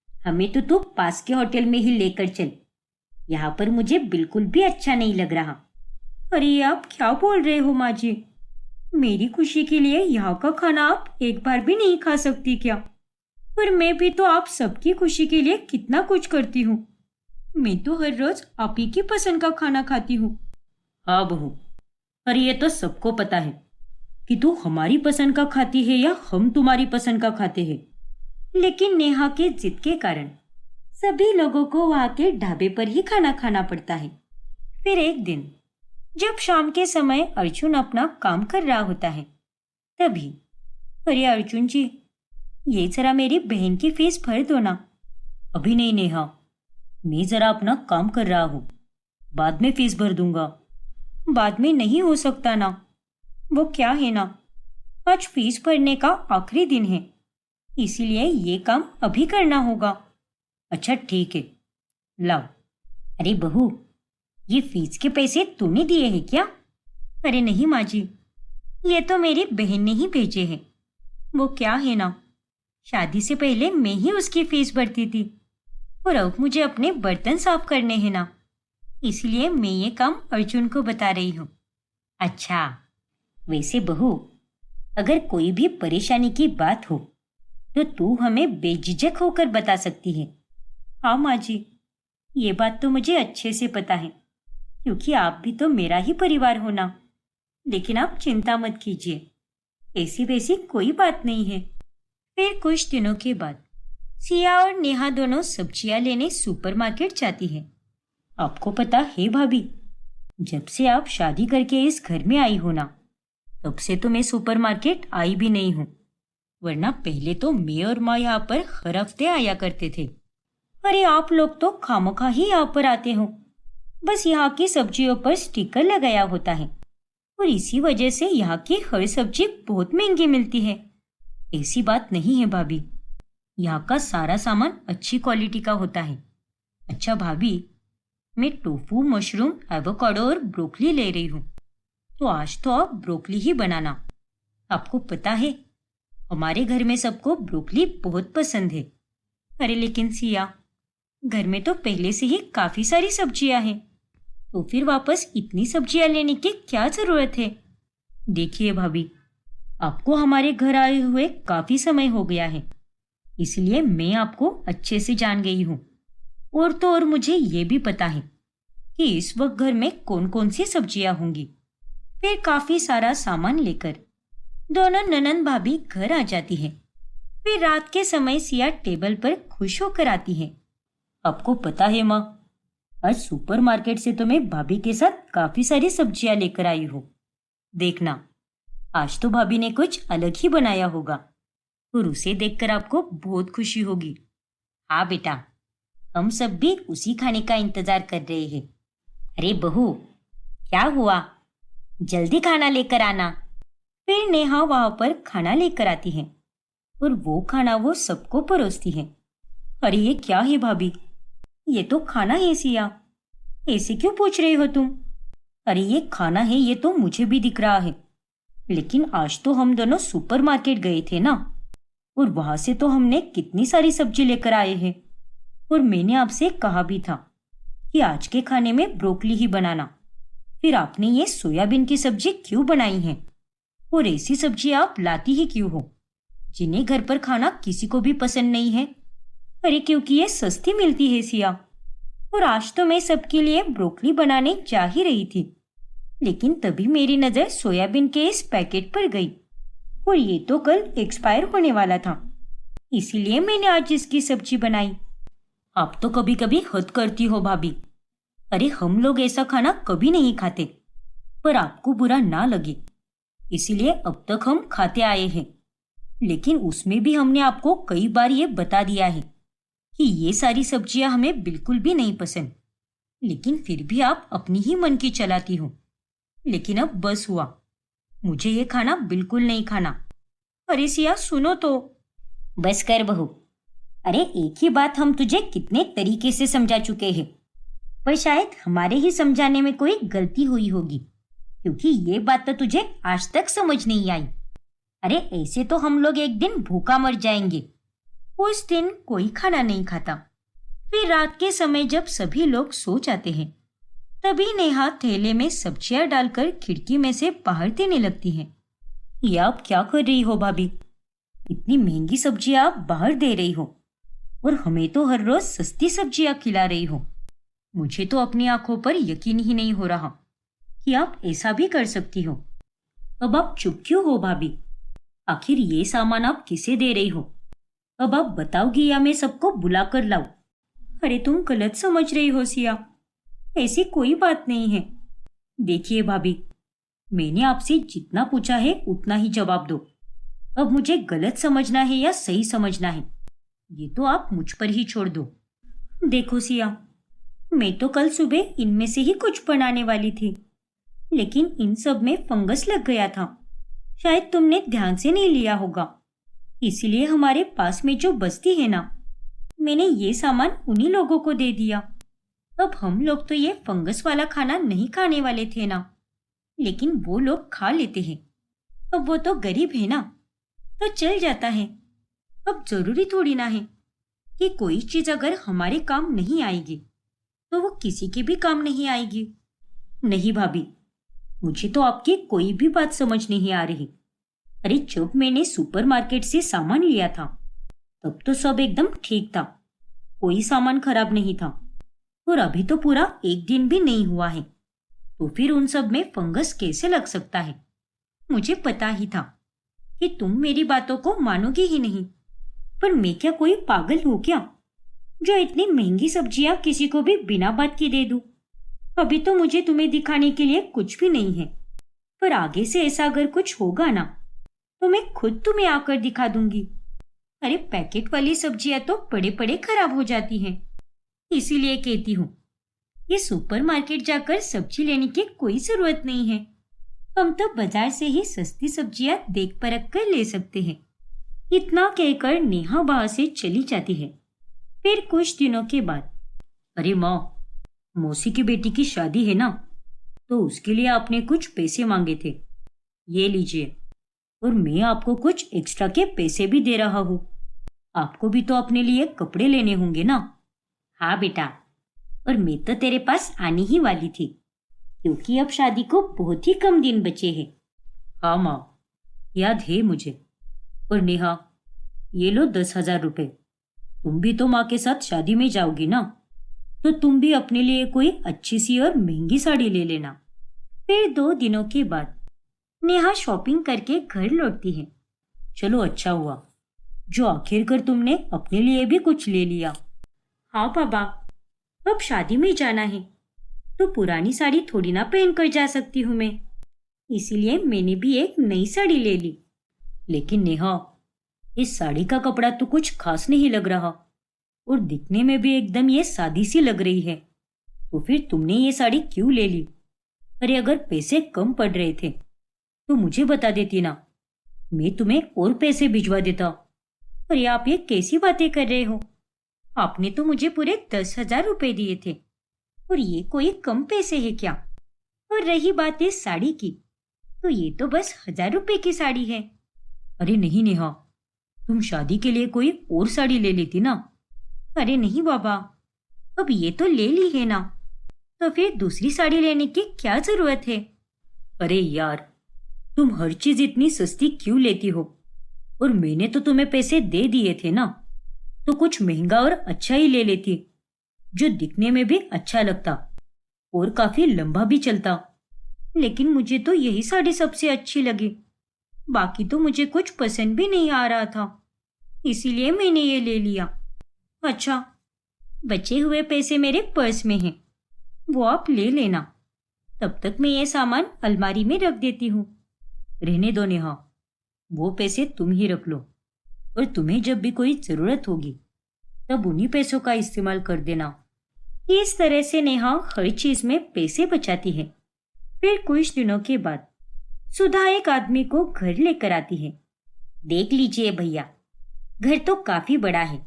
हमें तो तू पास के होटल में ही लेकर चल। यहाँ पर मुझे बिल्कुल भी अच्छा नहीं लग रहा। अरे आप क्या बोल रहे हो माँ जी? मेरी खुशी के लिए यहाँ का खाना आप एक बार भी नहीं खा सकती क्या? पर मैं भी तो आप सबकी खुशी के लिए कितना कुछ करती हूँ। मैं तो हर रोज आप ही की पसंद का खाना खाती हूँ। हाँ बहू, अरे ये तो सबको पता है कि तू हमारी पसंद का खाती है या हम तुम्हारी पसंद का खाते हैं। लेकिन नेहा के जिद के कारण सभी लोगों को वहां के ढाबे पर ही खाना खाना पड़ता है। फिर एक दिन जब शाम के समय अर्जुन अपना काम कर रहा होता है, तभी, अरे अर्जुन जी, ये जरा मेरी बहन की फीस भर दो ना। अभी नहीं नेहा, मैं जरा अपना काम कर रहा हूँ, बाद में फीस भर दूंगा। बाद में नहीं हो सकता ना। वो क्या है ना, आज फीस भरने का आखिरी दिन है, इसीलिए ये काम अभी करना होगा। अच्छा ठीक है, लाओ। अरे बहू, ये फीस के पैसे तूने दिए हैं क्या? अरे नहीं माँ जी, ये तो मेरी बहन ने ही भेजे हैं। वो क्या है ना, शादी से पहले मैं ही उसकी फीस भरती थी, और अब मुझे अपने बर्तन साफ करने हैं ना, इसलिए मैं ये काम अर्जुन को बता रही हूँ। अच्छा, वैसे बहू, अगर कोई भी परेशानी की बात हो तो तू हमें बेझिझक होकर बता सकती है। हाँ माँ जी, ये बात तो मुझे अच्छे से पता है, क्योंकि आप भी तो मेरा ही परिवार हो ना। लेकिन आप चिंता मत कीजिए, ऐसी वैसी कोई बात नहीं है। फिर कुछ दिनों के बाद सिया और नेहा दोनों सब्जियां लेने सुपरमार्केट जाती है। आपको पता है भाभी, जब से आप शादी करके इस घर में आई हो ना, तब से तो मैं सुपरमार्केट आई भी नहीं हूँ। वरना पहले तो मैं और माँ यहाँ पर हर हफ्ते आया करते थे। अरे आप लोग तो खामखा ही यहाँ पर आते हो, बस यहाँ की सब्जियों पर स्टिकर लगाया होता है, और इसी वजह से यहाँ की हर सब्जी बहुत महंगी मिलती है। ऐसी बात नहीं है भाभी, यहाँ का सारा सामान अच्छी क्वालिटी का होता है। अच्छा भाभी, मैं टोफू, मशरूम, एवोकाडो और ब्रोकली ले रही हूँ, तो आज तो आप ब्रोकली ही बनाना। आपको पता है, हमारे घर में सबको ब्रोकली बहुत पसंद है। अरे लेकिन सिया, घर में तो पहले से ही काफी सारी सब्जियां हैं, तो फिर वापस इतनी सब्जियां लेने की क्या जरूरत है? देखिए भाभी, आपको हमारे घर आए हुए काफी समय हो गया है, इसलिए मैं आपको अच्छे से जान गई हूँ। और तो और मुझे ये भी पता है कि इस वक्त घर में कौन कौन सी सब्जियां होंगी। फिर काफी सारा सामान लेकर दोनों ननंद भाभी घर आ जाती है। फिर रात के समय सिया टेबल पर खुश होकर आती है। आपको पता है माँ, आज सुपरमार्केट से तो मैं भाभी के साथ काफी सारी सब्जियां लेकर आई हूँ। देखना, आज तो भाभी ने कुछ अलग ही बनाया होगा, और उसे देखकर आपको बहुत खुशी होगी। हाँ बेटा, हम सब भी उसी खाने का इंतजार कर रहे हैं। अरे बहू, क्या हुआ? जल्दी खाना लेकर आना। फिर नेहा वहां पर खाना लेकर आती है, और वो खाना वो सबको परोसती है। अरे ये क्या है भाभी, ये तो खाना है सिया, ऐसे क्यों पूछ रहे हो तुम? अरे ये खाना है, ये तो मुझे भी दिख रहा है, लेकिन आज तो हम दोनों सुपरमार्केट गए थे ना, और वहां से तो हमने कितनी सारी सब्जी लेकर आए हैं, और मैंने आपसे कहा भी था कि आज के खाने में ब्रोकली ही बनाना। फिर आपने ये सोयाबीन की सब्जी क्यों बनाई है? और ऐसी सब्जी आप लाती ही क्यों हो जिन्हें घर पर खाना किसी को भी पसंद नहीं है? अरे क्योंकि ये सस्ती मिलती है सिया, और आज तो मैं सबके लिए ब्रोकली बनाने जा ही रही थी, लेकिन तभी मेरी नजर सोयाबीन के इस पैकेट पर गई, और ये तो कल एक्सपायर होने वाला था, इसीलिए मैंने आज इसकी सब्जी बनाई। आप तो कभी कभी हद करती हो भाभी। अरे हम लोग ऐसा खाना कभी नहीं खाते, पर आपको बुरा ना लगे इसीलिए अब तक हम खाते आए हैं। लेकिन उसमें भी हमने आपको कई बार ये बता दिया है कि ये सारी सब्जियां हमें बिल्कुल भी नहीं पसंद, लेकिन फिर भी आप अपनी ही मन की चलाती हो। लेकिन अब बस हुआ, मुझे ये खाना बिल्कुल नहीं खाना। अरे सिया सुनो तो। बस कर बहू, अरे एक ही बात हम तुझे कितने तरीके से समझा चुके हैं, पर शायद हमारे ही समझाने में कोई गलती हुई होगी, क्योंकि ये बात तो तुझे आज तक समझ नहीं आई। अरे ऐसे तो हम लोग एक दिन भूखा मर जाएंगे। उस दिन कोई खाना नहीं खाता। फिर रात के समय जब सभी लोग सो जाते हैं, तभी नेहा थैले में सब्जियां डालकर खिड़की में से बाहर देने लगती है। ये आप क्या कर रही हो भाभी? इतनी महंगी सब्जियां आप बाहर दे रही हो और हमें तो हर रोज सस्ती सब्जियां खिला रही हो। मुझे तो अपनी आंखों पर यकीन ही नहीं हो रहा कि आप ऐसा भी कर सकती हो। अब आप चुप क्यों हो भाभी? आखिर ये सामान आप किसे दे रही हो? अब आप बताओगी या मैं सबको बुला कर लाऊं? अरे तुम गलत समझ रही हो सिया, ऐसी कोई बात नहीं है। देखिए भाभी, मैंने आपसे जितना पूछा है उतना ही जवाब दो। अब मुझे गलत समझना है या सही समझना है, ये तो आप मुझ पर ही छोड़ दो। देखो सिया, मैं तो कल सुबह इनमें से ही कुछ बनाने वाली थी, लेकिन इन सब में फंगस लग गया था। शायद तुमने ध्यान से नहीं लिया होगा, इसलिए हमारे पास में जो बस्ती है ना, मैंने ये सामान उन्हीं लोगों को दे दिया। अब हम लोग तो ये फंगस वाला खाना नहीं खाने वाले थे ना, लेकिन वो लोग खा लेते हैं। अब वो तो गरीब है ना, तो चल जाता है। अब जरूरी थोड़ी ना है कि कोई चीज अगर हमारे काम नहीं आएगी तो वो किसी के भी काम नहीं आएगी। नहीं भाभी, मुझे तो आपकी कोई भी बात समझ नहीं आ रही। अरे जब मैंने सुपरमार्केट से सामान लिया था तब तो सब एकदम ठीक था, कोई सामान खराब नहीं था। और अभी तो पूरा एक दिन भी नहीं हुआ है, तो फिर उन सब में फंगस कैसे लग सकता है? मुझे पता ही था कि तुम मेरी बातों को मानोगी ही नहीं, पर मैं क्या कोई पागल हूँ क्या जो इतनी महंगी सब्जियां किसी को भी बिना बात के दे दूं? अभी तो मुझे तुम्हें दिखाने के लिए कुछ भी नहीं है, पर आगे से ऐसा अगर कुछ होगा ना तो मैं खुद तुम्हें आकर दिखा दूंगी। अरे पैकेट वाली सब्जियां तो पड़े पड़े खराब हो जाती हैं, इसीलिए कहती हूँ ये सुपरमार्केट जाकर सब्जी लेने की कोई जरूरत नहीं है। हम तो बाजार से ही सस्ती सब्जियां देख परख कर ले सकते हैं। इतना कहकर नेहा वहां से चली जाती है। फिर कुछ दिनों के बाद, अरे माँ, मौसी की बेटी की शादी है ना, तो उसके लिए आपने कुछ पैसे मांगे थे, ये लीजिए। और मैं आपको कुछ एक्स्ट्रा के पैसे भी दे रहा हूँ। आपको भी तो अपने लिए कपड़े लेने होंगे ना? हाँ बेटा, और मैं तो तेरे पास आने ही वाली थी, क्योंकि अब शादी को बहुत ही कम दिन बचे हैं। हाँ माँ, याद है मुझे। और नेहा, ये लो 10,000 रुपए। तुम भी तो माँ के साथ शादी में जाओगी ना, तो तुम भी अपने लिए कोई अच्छी सी और महंगी साड़ी ले लेना। फिर 2 दिनों के बाद नेहा शॉपिंग करके घर लौटती है। चलो अच्छा हुआ जो आखिरकार तुमने अपने लिए भी कुछ ले लिया। हाँ पापा, अब शादी में जाना है तो पुरानी साड़ी थोड़ी ना पहन कर जा सकती हूँ मैं, इसीलिए मैंने भी एक नई साड़ी ले ली। लेकिन नेहा, इस साड़ी का कपड़ा तो कुछ खास नहीं लग रहा और दिखने में भी एकदम ये सादी सी लग रही है, तो फिर तुमने ये साड़ी क्यों ले ली? अरे अगर पैसे कम पड़ रहे थे तो मुझे बता देती ना, मैं तुम्हें और पैसे भिजवा देता। अरे आप ये कैसी बातें कर रहे हो? आपने तो मुझे पूरे 10,000 रुपए दिए थे और ये कोई कम पैसे है क्या? और रही बात इस साड़ी की, तो ये तो बस 1,000 रुपए की साड़ी है। अरे नहीं नेहा, तुम शादी के लिए कोई और साड़ी ले लेती ना। अरे नहीं बाबा, अब ये तो ले ली है ना, तो फिर दूसरी साड़ी लेने की क्या जरूरत है? अरे यार, तुम हर चीज इतनी सस्ती क्यों लेती हो? और मैंने तो तुम्हें पैसे दे दिए थे ना, तो कुछ महंगा और अच्छा ही ले लेती, जो दिखने में भी अच्छा लगता और काफी लंबा भी चलता। लेकिन मुझे तो यही साड़ी सबसे अच्छी लगी, बाकी तो मुझे कुछ पसंद भी नहीं आ रहा था, इसीलिए मैंने ये ले लिया। अच्छा, बचे हुए पैसे मेरे पर्स में हैं, वो आप ले लेना। तब तक मैं ये सामान अलमारी में रख देती हूँ। रहने दो नेहा, वो पैसे तुम ही रख लो और तुम्हें जब भी कोई जरूरत होगी तब उन्हीं पैसों का इस्तेमाल कर देना। इस तरह से नेहा हर चीज में पैसे बचाती है। फिर कुछ दिनों के बाद सुधा एक आदमी को घर लेकर आती है। देख लीजिए भैया, घर तो काफी बड़ा है।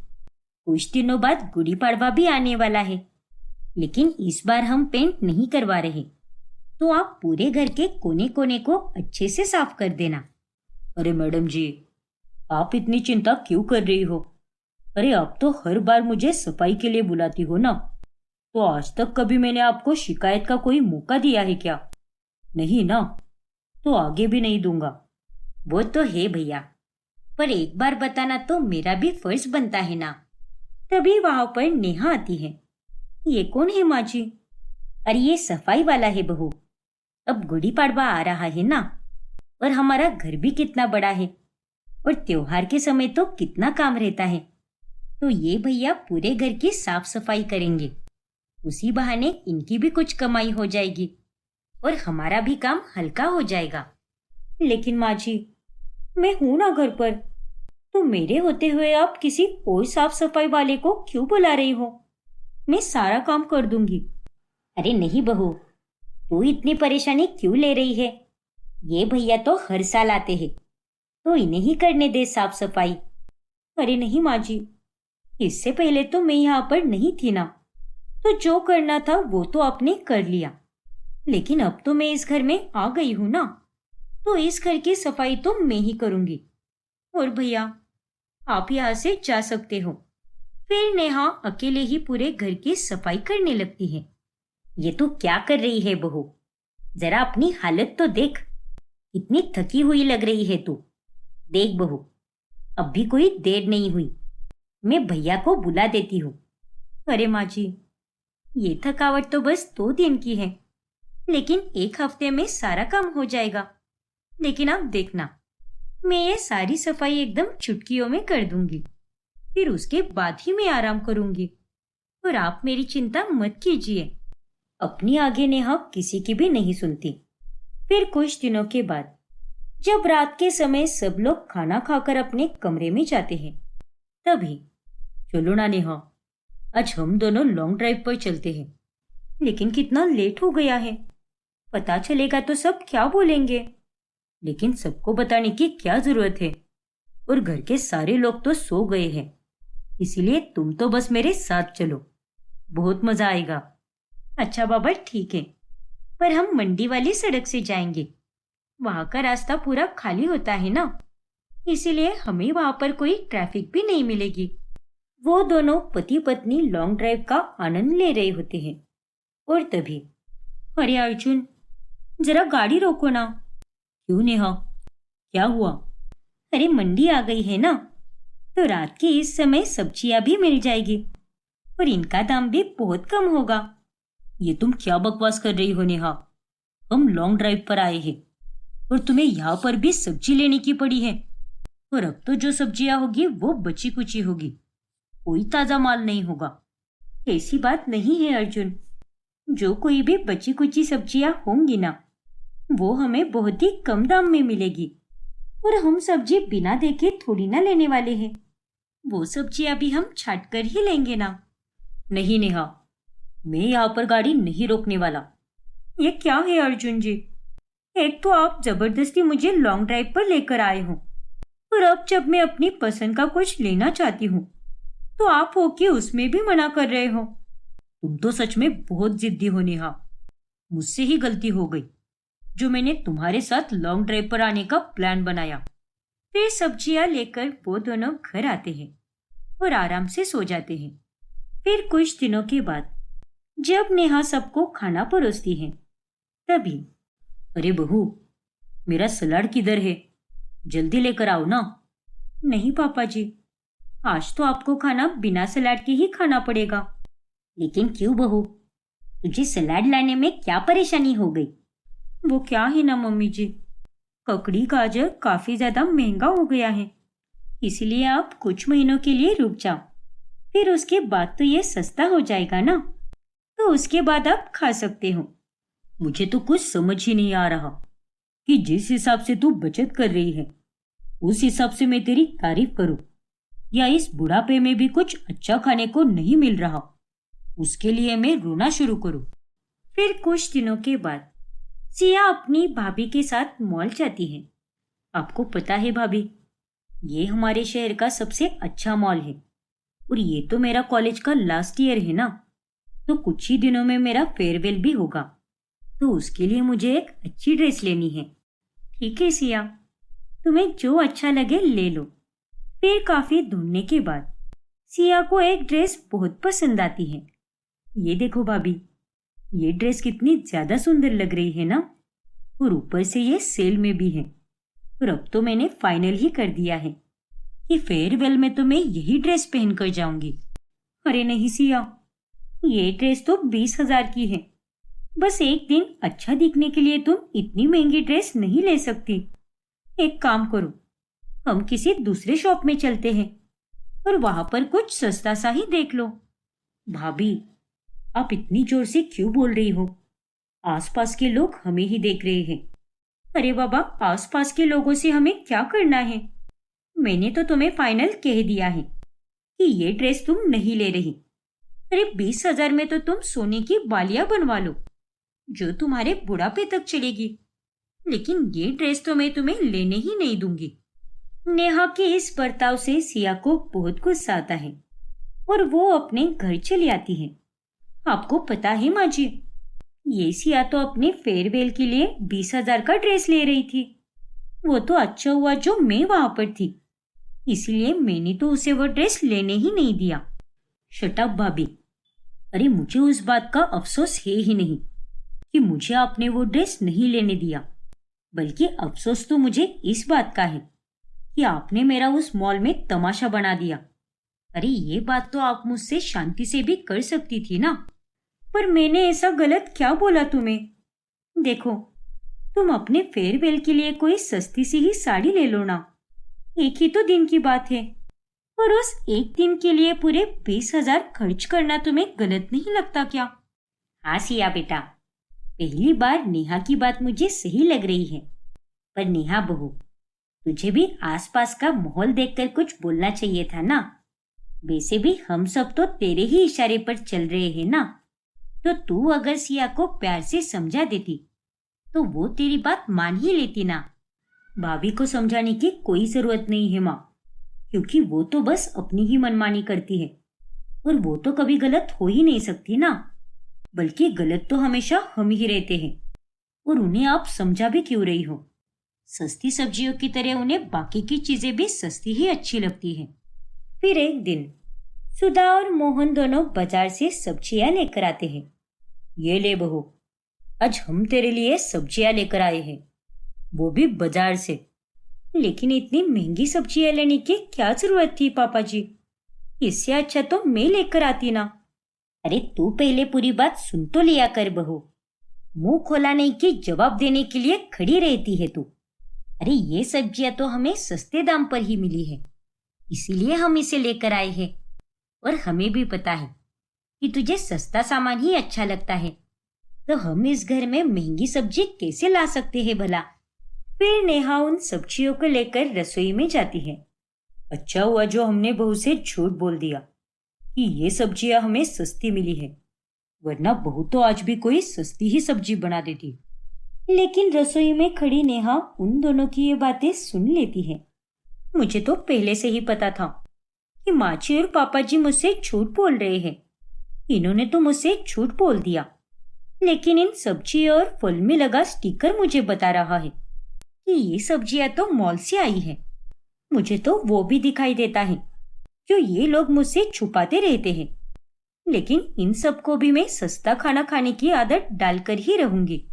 कुछ दिनों बाद गुड़ी पड़वा भी आने वाला है, लेकिन इस बार हम पेंट नहीं करवा रहे, तो आप पूरे घर के कोने कोने को अच्छे से साफ कर देना। अरे मैडम जी, आप इतनी चिंता क्यों कर रही हो? अरे आप तो हर बार मुझे सफाई के लिए बुलाती हो ना। तो आज तक कभी मैंने आपको शिकायत का कोई मौका दिया है क्या? नहीं ना। तो आगे भी नहीं दूंगा। वो तो है भैया, पर एक बार बताना तो मेरा भी फर्ज बनता है ना। तभी वहां पर नेहा आती है। ये कौन है माँ जी? अरे ये सफाई वाला है बहू। अब गुड़ी पड़वा आ रहा है ना, और हमारा घर भी कितना बड़ा है, और त्योहार के समय तो कितना काम रहता है। तो ये भैया पूरे घर की साफ सफाई करेंगे। उसी बहाने इनकी भी कुछ कमाई हो जाएगी और हमारा भी काम हल्का हो जाएगा। लेकिन माँ जी, मैं हूं ना घर पर, तो मेरे होते हुए आप किसी और साफ सफाई वाले को क्यों बुला रही हो? मैं सारा काम कर दूंगी। अरे नहीं बहू, तू इतनी परेशानी क्यों ले रही है? ये भैया तो हर साल आते हैं, तो इन्हें ही करने दे साफ सफाई। अरे नहीं माँ जी, इससे पहले तो मैं यहाँ पर नहीं थी ना, तो जो करना था वो तो आपने कर लिया। लेकिन अब तो मैं इस घर में आ गई हूं ना, तो इस घर की सफाई तो मैं ही करूंगी। और भैया, आप यहाँ से जा सकते हो। फिर नेहा अकेले ही पूरे घर की सफाई करने लगती है। ये तू क्या कर रही है बहू? जरा अपनी हालत तो देख, इतनी थकी हुई लग रही है तू। देख बहू, अब भी कोई देर नहीं हुई, मैं भैया को बुला देती हूँ। अरे माँ जी, ये थकावट तो बस 2 दिन की है, लेकिन एक हफ्ते में सारा काम हो जाएगा। लेकिन आप देखना, मैं ये सारी सफाई एकदम चुटकियों में कर दूंगी। फिर उसके बाद ही मैं आराम करूंगी, और आप मेरी चिंता मत कीजिए। अपनी आगे नेहा किसी की भी नहीं सुनती। फिर कुछ दिनों के बाद जब रात के समय सब लोग खाना खाकर अपने कमरे में जाते हैं, तभी चलो ना नेहा, आज हम दोनों लॉन्ग ड्राइव पर चलते हैं। लेकिन कितना लेट हो गया है, पता चलेगा तो सब क्या बोलेंगे? लेकिन सबको बताने की क्या जरूरत है? और घर के सारे लोग तो सो गए हैं, इसीलिए तुम तो बस मेरे साथ चलो, बहुत मजा आएगा। अच्छा बाबा ठीक है, पर हम मंडी वाली सड़क से जाएंगे। वहां का रास्ता पूरा खाली होता है ना, इसीलिए हमें वहां पर कोई ट्रैफिक भी नहीं मिलेगी। वो दोनों पति पत्नी लॉन्ग ड्राइव का आनंद ले रहे होते हैं, और तभी, अरे अर्जुन, जरा गाड़ी रोको ना। क्यों नेहा, क्या हुआ? अरे मंडी आ गई है ना, तो रात के इस समय सब्जियां भी मिल जाएगी, और इनका दाम भी बहुत कम होगा। ये तुम क्या बकवास कर रही हो नेहा? हम लॉन्ग ड्राइव पर आए हैं, और तुम्हें यहाँ पर भी सब्जी लेने की पड़ी है। और अब तो जो सब्जियां होगी वो बची कुची होगी, कोई ताजा माल नहीं होगा। ऐसी बात नहीं है अर्जुन, जो कोई भी बची कुची सब्जियां होंगी ना, वो हमें बहुत ही कम दाम में मिलेगी। और हम सब्जी बिना देखे थोड़ी ना लेने वाले हैं, वो सब्जियां भी हम छाट कर ही लेंगे ना। नहीं नेहा, मैं यहाँ पर गाड़ी नहीं रोकने वाला। ये क्या है अर्जुन जी? एक तो आप जबरदस्ती मुझे लॉन्ग ड्राइव पर लेकर आए हो, और अब जब मैं अपनी पसंद का कुछ लेना चाहती हूँ, तो आप हो कि उसमें भी मना कर रहे हो। तुम तो सच में बहुत जिद्दी हो नेहा। मुझसे ही गलती हो गई जो मैंने तुम्हारे साथ लॉन्ग ड्राइव पर आने का प्लान बनाया। फिर सब्जियां लेकर वो दोनों घर आते हैं और आराम से सो जाते हैं। फिर कुछ दिनों के बाद जब नेहा सबको खाना परोसती है, तभी, अरे बहू, मेरा सलाद किधर है? जल्दी लेकर आओ ना। नहीं पापा जी, आज तो आपको खाना बिना सलाद के ही खाना पड़ेगा। लेकिन क्यों बहू, तुझे सलाद लाने में क्या परेशानी हो गई? वो क्या है ना मम्मी जी, ककड़ी गाजर काफी ज्यादा महंगा हो गया है, इसलिए आप कुछ महीनों के लिए रुक जाओ। फिर उसके बाद तो ये सस्ता हो जाएगा ना, तो उसके बाद आप खा सकते हो। मुझे तो कुछ समझ ही नहीं आ रहा कि जिस हिसाब से तू बचत कर रही है, उस हिसाब से मैं तेरी तारीफ करूं, या इस बुढ़ापे में भी कुछ अच्छा खाने को नहीं मिल रहा, उसके लिए मैं रोना शुरू करूं। फिर कुछ दिनों के बाद सिया अपनी भाभी के साथ मॉल जाती है। आपको पता है भाभी, ये हमारे शहर का सबसे अच्छा मॉल है, और ये तो मेरा कॉलेज का लास्ट ईयर है ना, तो कुछ ही दिनों में मेरा फेयरवेल भी होगा। तो उसके लिए मुझे एक अच्छी ड्रेस लेनी है। ठीक है सिया, तुम्हें जो अच्छा लगे ले लो। फिर काफी ढूंढने के बाद सिया को एक ड्रेस बहुत पसंद आती है। ये देखो भाभी, ये ड्रेस कितनी ज्यादा सुंदर लग रही है ना, और ऊपर से ये सेल में भी है। और अब तो मैंने फाइनल ही कर दिया है कि फेयरवेल में तो मैं यही ड्रेस पहनकर जाऊंगी। अरे नहीं सिया, ये ड्रेस तो 20,000 की है। बस एक दिन अच्छा दिखने के लिए तुम इतनी महंगी ड्रेस नहीं ले सकती। एक काम करो, हम किसी दूसरे शॉप में चलते हैं और वहां पर कुछ सस्ता सा ही देख लो। भाभी, आप इतनी जोर से क्यों बोल रही हो? आसपास के लोग हमें ही देख रहे हैं। अरे बाबा, आसपास के लोगों से हमें क्या करना है? मैंने तो तुम्हें फाइनल कह दिया है कि ये ड्रेस तुम नहीं ले रही। अरे 20,000 में तो तुम सोने की बालियां बनवा लो जो तुम्हारे बुढ़ापे तक चलेगी, लेकिन ये ड्रेस तो मैं तुम्हें लेने ही नहीं दूंगी। नेहा के इस बर्ताव से सिया को बहुत गुस्सा आता है और वो अपने घर चली आती है। आपको पता है माँ जी, ये सिया तो अपने फेयरवेल के लिए 20,000 का ड्रेस ले रही थी। वो तो अच्छा हुआ जो मैं वहां पर थी, इसलिए मैंने तो उसे वो ड्रेस लेने ही नहीं दिया। शट अप भाभी। अरे मुझे उस बात का अफसोस है ही नहीं कि मुझे आपने वो ड्रेस नहीं लेने दिया, बल्कि अफसोस तो मुझे इस बात का है कि आपने मेरा उस मॉल में तमाशा बना दिया। अरे ये बात तो आप मुझसे शांति से भी कर सकती थी ना। पर मैंने ऐसा गलत क्या बोला तुम्हें? देखो, तुम अपने फेयरवेल के लिए कोई सस्ती सी ही साड़ी ले लो ना। एक ही तो दिन की बात है, और उस एक दिन के लिए पूरे 20,000 खर्च करना तुम्हें गलत नहीं लगता क्या? हाँ सिया बेटा, पहली बार नेहा की बात मुझे सही लग रही है। पर नेहा बहू, तुझे भी आसपास का माहौल देखकर कुछ बोलना चाहिए था ना। वैसे भी हम सब तो तेरे ही इशारे पर चल रहे हैं ना। तो तू अगर सिया को प्यार से समझा देती तो वो तेरी बात मान ही लेती ना। भाभी को समझाने की कोई जरूरत नहीं है माँ, क्योंकि वो तो बस अपनी ही मनमानी करती है, और वो तो कभी गलत हो ही नहीं सकती ना। बल्कि गलत तो हमेशा हम ही रहते हैं, और उन्हें आप समझा भी क्यों रही हो? सस्ती सब्जियों की तरह उन्हें बाकी की चीजें भी सस्ती ही अच्छी लगती हैं। फिर एक दिन सुधा और मोहन दोनों बाजार से सब्जियां लेकर आते हैं। ये ले बहू, आज हम तेरे लिए सब्जियां लेकर आए हैं, वो भी बाजार से। लेकिन इतनी महंगी सब्जियां लेने की क्या जरूरत थी पापा जी? इससे अच्छा तो मैं लेकर आती ना। अरे तू पहले पूरी बात सुन तो लिया कर बहू। मुंह खोला नहीं कि जवाब देने के लिए खड़ी रहती है तू। अरे ये सब्जियां तो हमें सस्ते दाम पर ही मिली है, इसीलिए हम इसे लेकर आए हैं। और हमें भी पता है कि तुझे सस्ता सामान ही अच्छा लगता है, तो हम इस घर में महंगी सब्जी कैसे ला सकते हैं भला? फिर नेहा उन सब्जियों को लेकर रसोई में जाती है। अच्छा हुआ जो हमने बहू से झूठ बोल दिया कि ये सब्जियां हमें सस्ती मिली है, वरना बहू तो आज भी कोई सस्ती ही सब्जी बना देती। लेकिन रसोई में खड़ी नेहा उन दोनों की ये बातें सुन लेती है। मुझे तो पहले से ही पता था कि माची और पापा जी मुझसे झूठ बोल रहे हैं। इन्होंने तो मुझसे झूठ बोल दिया, लेकिन इन सब्जी और फल में लगा स्टिकर मुझे बता रहा है कि ये सब्जियां तो मॉल से आई है। मुझे तो वो भी दिखाई देता है जो ये लोग मुझसे छुपाते रहते हैं। लेकिन इन सबको भी मैं सस्ता खाना खाने की आदत डालकर ही रहूंगी।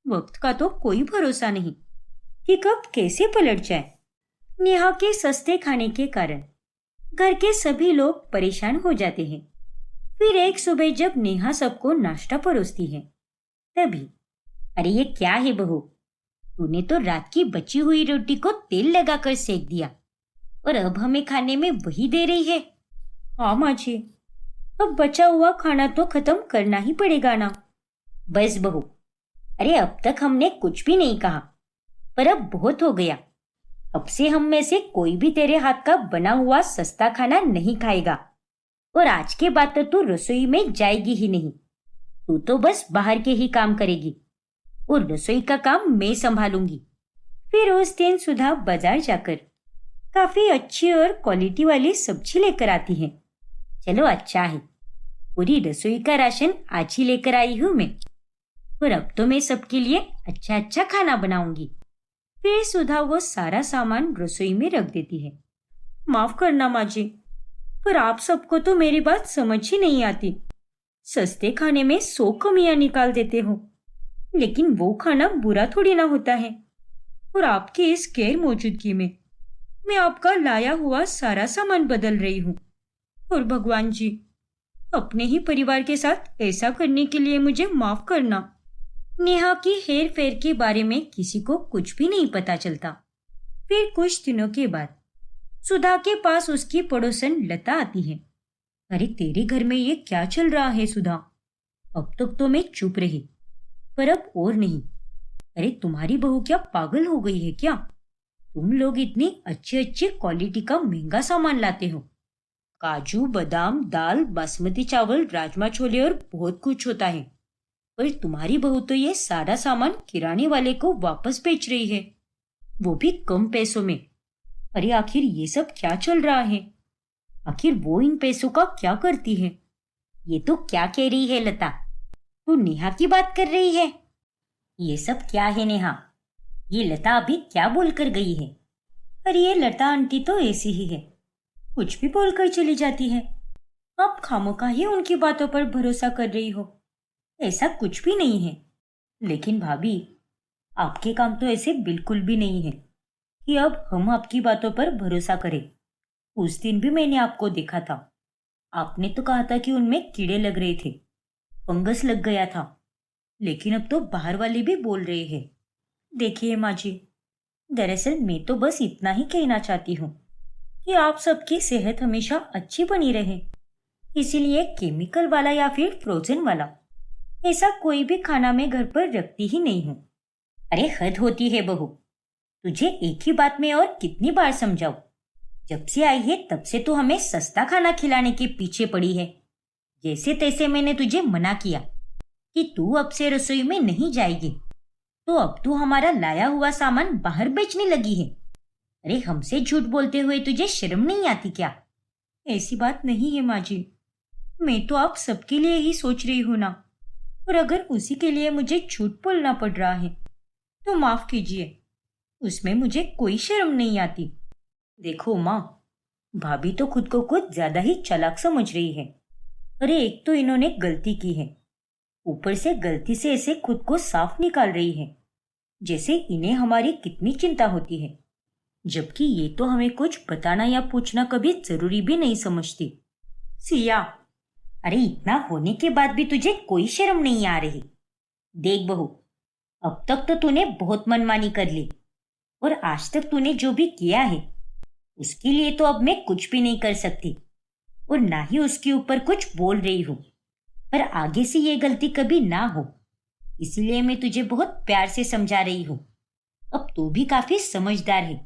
वक्त का तो कोई भरोसा नहीं कि कब कैसे पलट जाए। नेहा के सस्ते खाने के कारण घर के सभी लोग परेशान हो जाते हैं। फिर एक सुबह जब नेहा सबको नाश्ता परोसती है, तभी अरे ये क्या है बहू, तूने तो रात की बची हुई रोटी को तेल लगाकर सेक दिया और अब हमें खाने में वही दे रही है। हाँ माँ जी, अब बचा हुआ खाना तो खत्म करना ही पड़ेगा ना। बस बहू, अरे अब तक हमने कुछ भी नहीं कहा, पर अब बहुत हो गया। अब से हम में से कोई भी तेरे हाथ का बना हुआ सस्ता खाना नहीं खाएगा, और आज के बाद तो तू रसोई में जाएगी ही नहीं। तू तो बस बाहर के ही काम करेगी और रसोई का काम मैं संभालूंगी। फिर उस दिन सुधा बाजार जाकर काफी अच्छी और क्वालिटी वाली सब्जी लेकर आती है। चलो अच्छा है, पूरी रसोई का राशन आज ही लेकर आई हूं मैं। और अब तो मैं सबके लिए अच्छा अच्छा खाना बनाऊंगी। फिर सुधा वो सारा सामान रसोई में रख देती है। माफ करना माँ जी, पर आप सबको तो मेरी बात समझ ही नहीं आती। सस्ते खाने में 100 कमियां निकाल देते हो, लेकिन वो खाना बुरा थोड़ी ना होता है। और आपकी इस गैर मौजूदगी में मैं आपका लाया हुआ सारा सामान बदल रही हूँ। और भगवान जी, अपने ही परिवार के साथ ऐसा करने के लिए मुझे माफ करना। नेहा की हेर फेर के बारे में किसी को कुछ भी नहीं पता चलता। फिर कुछ दिनों के बाद सुधा के पास उसकी पड़ोसन लता आती है। अरे तेरे घर में ये क्या चल रहा है सुधा? अब तक तो मैं चुप रही, पर अब और नहीं। अरे तुम्हारी बहू क्या पागल हो गई है क्या? तुम लोग इतनी अच्छे अच्छे क्वालिटी का महंगा सामान लाते हो। काजू बादाम दाल बासमती चावल राजमा छोले और बहुत कुछ होता है, पर तुम्हारी बहू तो ये सारा सामान किराने वाले को वापस बेच रही है, वो भी कम पैसों में। अरे आखिर ये सब क्या चल रहा है? आखिर वो इन पैसों का क्या करती है? ये तो क्या कह रही है लता? तू नेहा की बात कर रही है? ये सब क्या है नेहा? ये लता अभी क्या बोलकर गई है? अरे ये लता आंटी तो ऐसी ही है, कुछ भी बोलकर चली जाती है। आप खामोखा ही उनकी बातों पर भरोसा कर रही हो। ऐसा कुछ भी नहीं है। लेकिन भाभी, आपके काम तो ऐसे बिल्कुल भी नहीं है कि अब हम आपकी बातों पर भरोसा करें। उस दिन भी मैंने आपको देखा था। आपने तो कहा था कि उनमें कीड़े लग रहे थे, फंगस लग गया था, लेकिन अब तो बाहर वाले भी बोल रहे हैं। देखिए माँ जी, दरअसल मैं तो बस इतना ही कहना चाहती हूँ कि आप सबकी सेहत हमेशा अच्छी बनी रहे। इसीलिए केमिकल वाला या फिर फ्रोजन वाला ऐसा कोई भी खाना मैं घर पर रखती ही नहीं हूँ। अरे हद होती है बहू, तुझे एक ही बात में और कितनी बार समझाऊं? जब से आई है तब से तो हमें सस्ता खाना खिलाने के पीछे पड़ी है। जैसे तैसे मैंने तुझे मना किया कि तू अब से रसोई में नहीं जाएगी, तो अब तू हमारा लाया हुआ सामान बाहर बेचने लगी है। अरे हमसे झूठ बोलते हुए तुझे शर्म नहीं आती क्या? ऐसी बात नहीं है माँ जी, मैं तो आप सबके लिए ही सोच रही हूँ ना। और अगर उसी के लिए मुझे झूठ बोलना पड़ रहा है तो माफ कीजिए, उसमें मुझे कोई शर्म नहीं आती। देखो माँ, भाभी तो खुद को कुछ ज्यादा ही चालाक समझ रही है। अरे एक तो इन्होंने गलती की है, ऊपर से गलती से ऐसे खुद को साफ निकाल रही है जैसे इन्हें हमारी कितनी चिंता होती है, जबकि ये तो हमें कुछ बताना या पूछना कभी जरूरी भी नहीं समझती। सिया, अरे इतना होने के बाद भी तुझे कोई शर्म नहीं आ रही? देख बहू, अब तक तो तूने बहुत मनमानी कर ली, और आज तक तूने जो भी किया है उसके लिए तो अब मैं कुछ भी नहीं कर सकती, और ना ही उसके ऊपर कुछ बोल रही हूँ। पर आगे से ये गलती कभी ना हो, इसीलिए मैं तुझे बहुत प्यार से समझा रही हूँ। अब तू भी काफी समझदार है,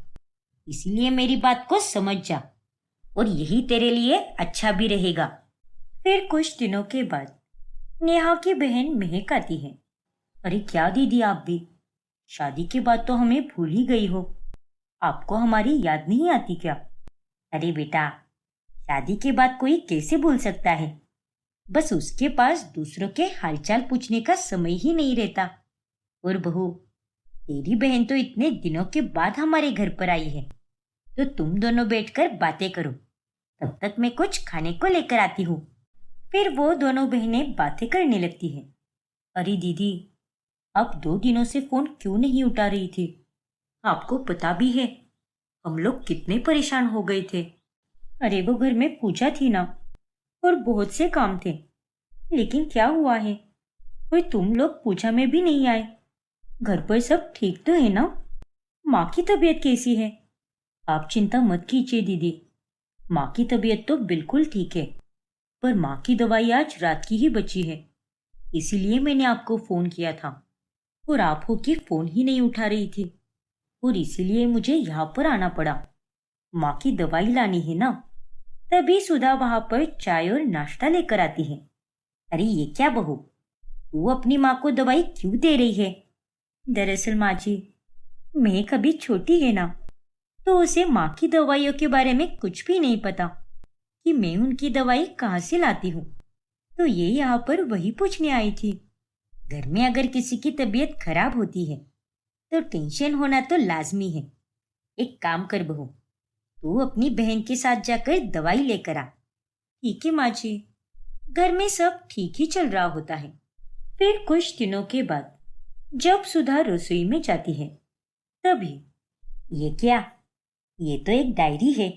इसीलिए मेरी बात को समझ जा, और यही तेरे लिए अच्छा भी रहेगा। फिर कुछ दिनों के बाद नेहा की बहन महक आती है। अरे क्या दीदी, आप भी शादी के बाद तो हमें भूल ही गई हो। आपको हमारी याद नहीं आती क्या? अरे बेटा, शादी के बाद कोई कैसे भूल सकता है? बस उसके पास दूसरों के हालचाल पूछने का समय ही नहीं रहता। और बहू, तेरी बहन तो इतने दिनों के बाद हमारे घर पर आई है, तो तुम दोनों बैठकर बातें करो, तब तक मैं कुछ खाने को लेकर आती हूँ। फिर वो दोनों बहनें बातें करने लगती हैं। अरे दीदी, आप 2 दिनों से फोन क्यों नहीं उठा रही थी? आपको पता भी है हम लोग कितने परेशान हो गए थे। अरे वो घर में पूजा थी ना, और बहुत से काम थे। लेकिन क्या हुआ है, कोई तुम लोग पूजा में भी नहीं आए। घर पर सब ठीक तो है ना? माँ की तबीयत कैसी है? आप चिंता मत कीजिए दीदी, माँ की तबीयत तो बिल्कुल ठीक है, पर माँ की दवाई आज रात की ही बची है। इसीलिए मैंने आपको फोन किया था, और आप हो कि फोन ही नहीं उठा रही थी, और इसीलिए मुझे यहाँ पर आना पड़ा। माँ की दवाई लानी है ना। तभी सुधा वहां पर चाय और नाश्ता लेकर आती है। अरे ये क्या बहू, तू अपनी माँ को दवाई क्यों दे रही है? दरअसल माँ जी, मैं कभी छोटी है ना, तो उसे माँ की दवाइयों के बारे में कुछ भी नहीं पता कि मैं उनकी दवाई कहाँ से लाती हूँ, तो ये यहाँ पर वही पूछने आई थी। घर में अगर किसी की तबीयत खराब होती है तो टेंशन होना तो लाजमी है। एक काम कर बहू, तू अपनी बहन के साथ जाकर दवाई लेकर आ। ठीक है माँ जी। घर में सब ठीक ही चल रहा होता है। फिर कुछ दिनों के बाद जब सुधा रसोई में जाती है तभी, ये क्या, ये तो एक डायरी है,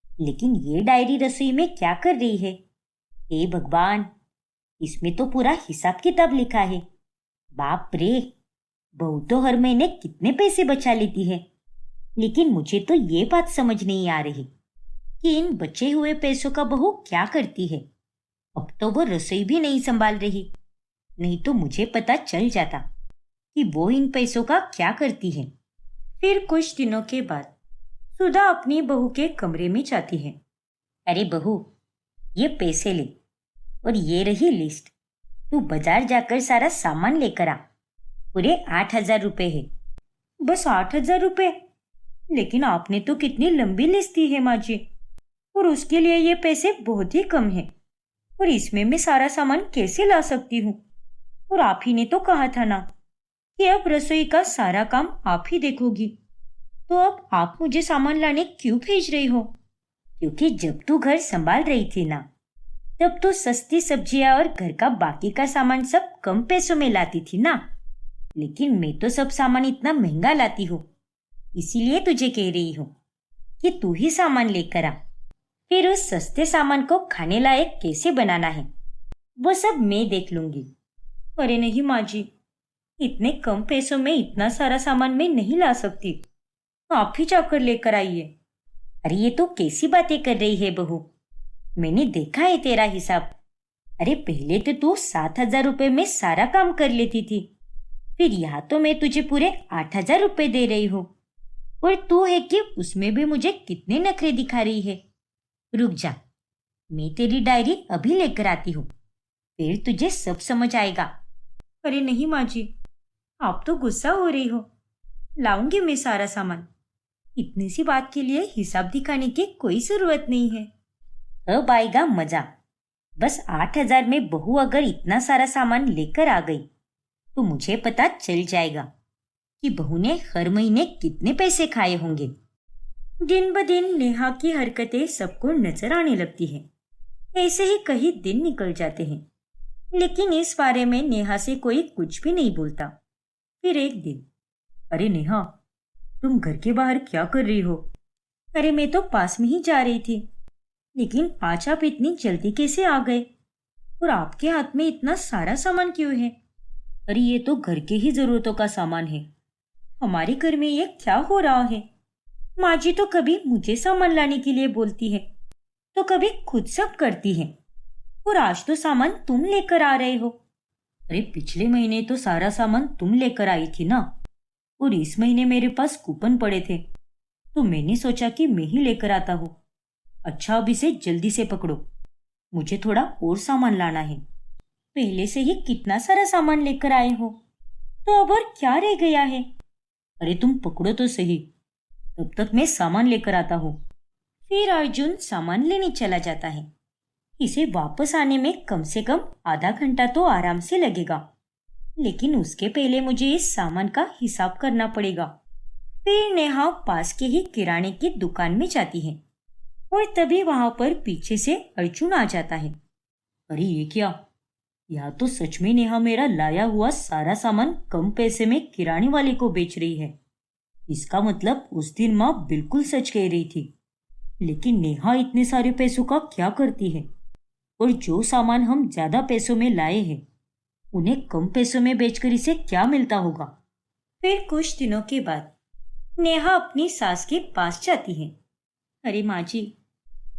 लेकिन ये डायरी रसोई में क्या कर रही है? हे भगवान, इसमें तो पूरा हिसाब किताब लिखा है। बाप रे, बहू तो हर महीने कितने पैसे बचा लेती है। लेकिन मुझे तो ये बात समझ नहीं आ रही कि इन बचे हुए पैसों का बहू क्या करती है। अब तो वो रसोई भी नहीं संभाल रही, नहीं तो मुझे पता चल जाता कि वो इन पैसों का क्या करती है। फिर कुछ दिनों के बाद सुधा अपनी बहू के कमरे में जाती है। अरे बहू, ये पैसे ले और ये रही लिस्ट। तू बाजार जाकर सारा सामान लेकर आ। पूरे 8,000 रुपए है। बस 8,000 रुपए? लेकिन आपने तो कितनी लंबी लिस्ट दी है माँ जी, और उसके लिए ये पैसे बहुत ही कम है। और इसमें मैं सारा सामान कैसे ला सकती हूँ? और आप ही ने तो कहा था ना कि अब रसोई का सारा काम आप ही देखोगी। तो अब आप मुझे सामान लाने क्यों भेज रही हो? क्योंकि जब तू घर संभाल रही थी ना, तब तो सस्ती सब्जियां और घर का बाकी का सामान सब कम पैसों में लाती थी ना। लेकिन मैं तो सब सामान इतना महंगा लाती हूँ, इसीलिए तुझे कह रही हूँ कि तू ही सामान लेकर आ। फिर उस सस्ते सामान को खाने लायक कैसे बनाना है वो सब मैं देख लूंगी। अरे नहीं माँ जी, इतने कम पैसों में इतना सारा सामान मैं नहीं ला सकती। आप ही जाकर लेकर आइए। अरे ये तो कैसी बातें कर रही है बहू, मैंने देखा है तेरा हिसाब। अरे पहले तो तू 7,000 रुपए में सारा काम कर लेती थी, फिर यहाँ तो मैं तुझे पूरे 8,000 रुपए दे रही हूँ, और तू है कि उसमें भी मुझे कितने नखरे दिखा रही है। रुक जा, मैं तेरी डायरी अभी लेकर आती हूँ, फिर तुझे सब समझ आएगा। अरे नहीं माँ जी, आप तो गुस्सा हो रही हो। लाऊंगी मैं सारा सामान। इतनी सी बात के लिए हिसाब दिखाने की कोई जरूरत नहीं है। अब आएगा मजा। बस 8,000 में बहू अगर इतना सारा सामान लेकर आ गई तो मुझे पता चल जाएगा कि बहू ने हर महीने कितने पैसे खाए होंगे। दिन ब दिन नेहा की हरकतें सबको नजर आने लगती हैं। ऐसे ही कई दिन निकल जाते हैं, लेकिन इस बारे में नेहा से कोई कुछ भी नहीं बोलता। फिर एक दिन, अरे नेहा, तुम घर के बाहर क्या कर रही हो? अरे मैं तो पास में ही जा रही थी, लेकिन आज आप इतनी जल्दी कैसे आ गए? और आपके हाथ में इतना सारा सामान क्यों है? अरे ये तो घर के ही जरूरतों का सामान है। हमारे घर में ये क्या हो रहा है? माँ जी तो कभी मुझे सामान लाने के लिए बोलती है, तो कभी खुद सब करती है, और आज तो सामान तुम लेकर आ रहे हो। अरे पिछले महीने तो सारा सामान तुम लेकर आई थी ना, और इस महीने मेरे पास कूपन पड़े थे, तो मैंने सोचा कि मैं ही लेकर आता हूँ। अच्छा, अब इसे जल्दी से पकड़ो, मुझे थोड़ा और सामान लाना है। पहले से ही कितना सारा सामान लेकर आए हो, तो अब और क्या रह गया है? अरे तुम पकड़ो तो सही, तब तक मैं सामान लेकर आता हूँ। फिर अर्जुन सामान लेने चला जाता है। इसे वापस आने में कम से कम आधा घंटा तो आराम से लगेगा, लेकिन उसके पहले मुझे इस सामान का हिसाब करना पड़ेगा। फिर नेहा पास के ही किराने की दुकान में जाती है, और तभी वहां पर पीछे से अर्जुन आ जाता है। अरे ये क्या, यहाँ तो सच में नेहा मेरा लाया हुआ सारा सामान कम पैसे में किराने वाले को बेच रही है। इसका मतलब उस दिन माँ बिल्कुल सच कह रही थी। लेकिन नेहा इतने सारे पैसों का क्या करती है? और जो सामान हम ज्यादा पैसों में लाए हैं, उन्हें कम पैसों में बेचकर इसे क्या मिलता होगा? फिर कुछ दिनों के बाद नेहा अपनी सास के पास जाती है। अरे माँ जी,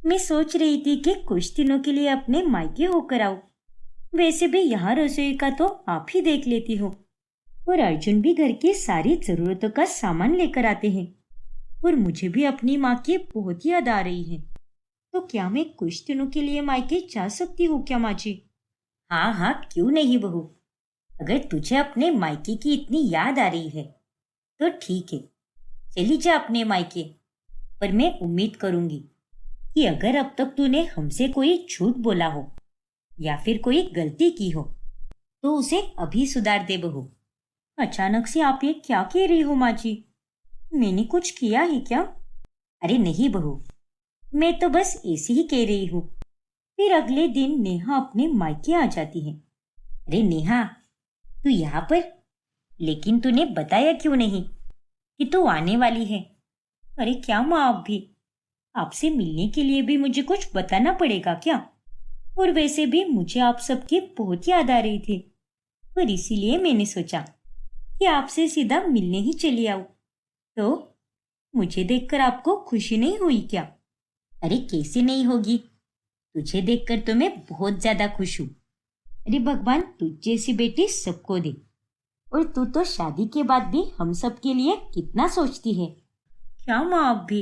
मैं सोच रही थी कि कुछ दिनों के लिए अपने मायके होकर आऊं। वैसे भी यहाँ रसोई का तो आप ही देख लेती हो, और अर्जुन भी घर की सारी जरूरतों का सामान लेकर आते हैं, और मुझे भी अपनी माँ की बहुत याद आ रही है। तो क्या मैं कुछ दिनों के लिए मायके जा सकती हूँ क्या माँ जी? हाँ हाँ, क्यों नहीं बहू। अगर तुझे अपने मायके की इतनी याद आ रही है तो ठीक है, चली जा अपने मायके। पर मैं उम्मीद करूंगी कि अगर अब तक तूने हमसे कोई झूठ बोला हो या फिर कोई गलती की हो, तो उसे अभी सुधार दे बहू। अचानक से आप ये क्या कह रही हो माँ जी? मैंने कुछ किया है क्या? अरे नहीं बहू, मैं तो बस ऐसे ही कह रही हूँ। फिर अगले दिन नेहा अपने मायके आ जाती है। अरे नेहा, तू यहाँ पर? लेकिन तूने बताया क्यों नहीं कि तू आने वाली है? अरे क्या माँ, आप भी आपसे मिलने के लिए भी मुझे कुछ बताना पड़ेगा क्या? और वैसे भी मुझे आप सबकी बहुत याद आ रही थी, पर इसीलिए मैंने सोचा कि आपसे सीधा मिलने ही चली आऊं। तो मुझे देखकर आपको खुशी नहीं हुई क्या? अरे कैसे नहीं होगी, तुझे देखकर तो मैं बहुत ज्यादा खुश हूँ। अरे भगवान तुझ जैसी बेटी सबको दे। और तू तो शादी के बाद भी हम सब के लिए कितना सोचती है। क्या माँ, आप भी?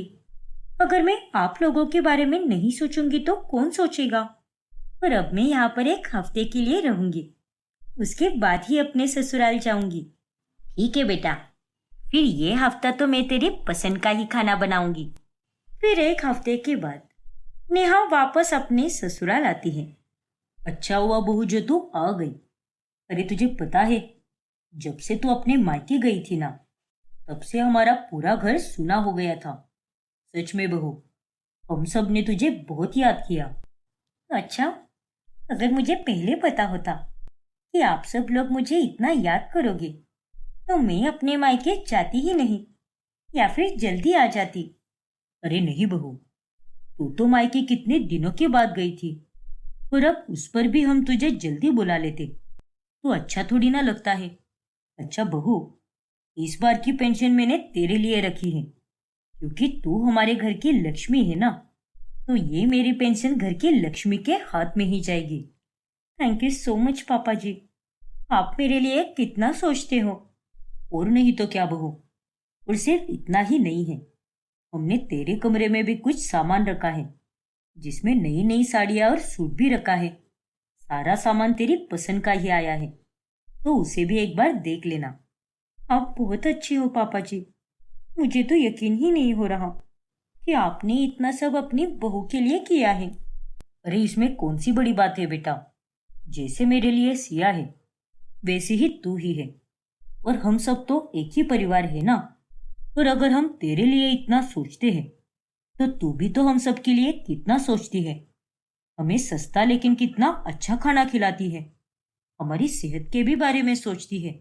अगर मैं आप लोगों के बारे में नहीं सोचूंगी तो कौन सोचेगा? पर अब मैं यहाँ पर एक हफ्ते के लिए रहूंगी, उसके बाद ही अपने ससुराल जाऊंगी। ठीक है बेटा, फिर ये हफ्ता तो मैं तेरी पसंद का ही खाना बनाऊंगी। फिर एक हफ्ते के बाद नेहा वापस अपने ससुराल आती है। अच्छा हुआ बहू जो तू आ गई। अरे तुझे पता है, जब से तू अपने मायके गई थी ना, तब से हमारा पूरा घर सूना हो गया था। सच में बहू, हम सब ने तुझे बहुत याद किया। अच्छा, अगर मुझे पहले पता होता कि आप सब लोग मुझे इतना याद करोगे तो मैं अपने मायके जाती ही नहीं, या फिर जल्दी आ जाती। अरे नहीं बहू, तू तो मायके कितने दिनों के बाद गई थी, और अब उस पर भी हम तुझे जल्दी बुला लेते तो अच्छा थोड़ी ना लगता है। अच्छा बहू, इस बार की पेंशन मैंने तेरे लिए रखी है, क्योंकि तू हमारे घर की लक्ष्मी है ना, तो ये मेरी पेंशन घर की लक्ष्मी के हाथ में ही जाएगी। थैंक यू सो मच पापा जी, आप मेरे लिए कितना सोचते हो। और नहीं तो क्या बहू, और सिर्फ इतना ही नहीं है, हमने तेरे कमरे में भी कुछ सामान रखा है, जिसमें नई नई साड़ियाँ और सूट भी रखा है। सारा सामान तेरी पसंद का ही आया है, तो उसे भी एक बार देख लेना। आप बहुत अच्छे हो पापा जी, मुझे तो यकीन ही नहीं हो रहा कि आपने इतना सब अपनी बहू के लिए किया है। अरे इसमें कौन सी बड़ी बात है बेटा, जैसे मेरे लिए सिया है वैसे ही तू ही है, और हम सब तो एक ही परिवार है ना। और अगर हम तेरे लिए इतना सोचते हैं तो तू भी तो हम सब के लिए कितना सोचती है। हमें सस्ता लेकिन कितना अच्छा खाना खिलाती है, हमारी सेहत के भी बारे में सोचती है।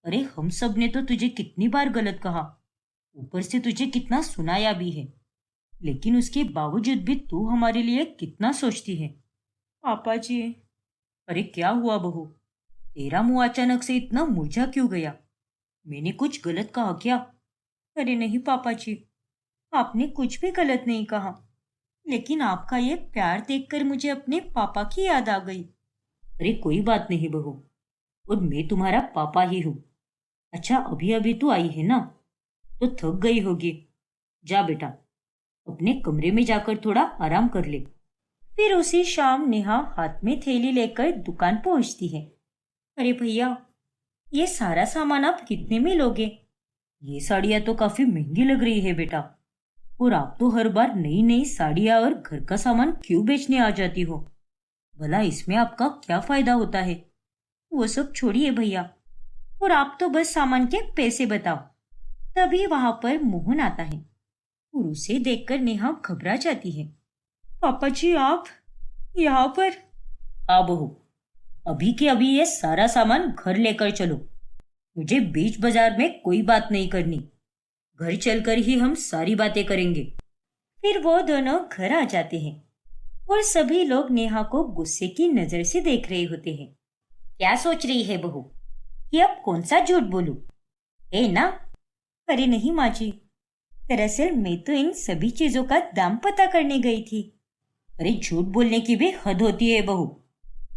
अरे हम सब ने तो तुझे कितनी बार गलत कहा, ऊपर से तुझे कितना सुनाया भी है, लेकिन उसके बावजूद भी तू हमारे लिए कितना सोचती है। पापा जी। अरे क्या हुआ बहू, तेरा मुंह अचानक से इतना मुरझा क्यों गया? मैंने कुछ गलत कहा क्या? अरे नहीं पापा जी, आपने कुछ भी गलत नहीं कहा, लेकिन आपका ये प्यार देखकर मुझे अपने पापा की याद आ गई। अरे कोई बात नहीं बहू, और मैं तुम्हारा पापा ही हूँ। अच्छा अभी अभी तो आई है ना, तो थक गई होगी। जा बेटा, अपने कमरे में जाकर थोड़ा आराम कर ले। फिर उसी शाम नेहा हाथ में थैली लेकर दुकान पहुंचती है। अरे भैया, ये सारा सामान आप कितने में लोगे? ये साड़ियाँ तो काफी महंगी लग रही है बेटा, और आप तो हर बार नई नई साड़ियाँ और घर का सामान क्यों बेचने आ जाती हो? भला इसमें आपका क्या फायदा होता है? वो सब छोड़िए भैया, और आप तो बस सामान के पैसे बताओ। तभी वहां पर मोहन आता है, और उसे देखकर नेहा घबरा जाती है। पापा जी, आप यहाँ पर? हाँ बहू, अभी के अभी ये सारा सामान घर लेकर चलो। मुझे बीच बाजार में कोई बात नहीं करनी, घर चलकर ही हम सारी बातें करेंगे। फिर वो दोनों घर आ जाते हैं, और सभी लोग नेहा को गुस्से की नजर से देख रहे होते हैं। क्या सोच रही है बहू कि अब कौन सा झूठ बोलूं, है ना? अरे नहीं माँ जी, दरअसल मैं तो इन सभी चीजों का दाम पता करने गई थी। अरे झूठ बोलने की भी हद होती है बहू।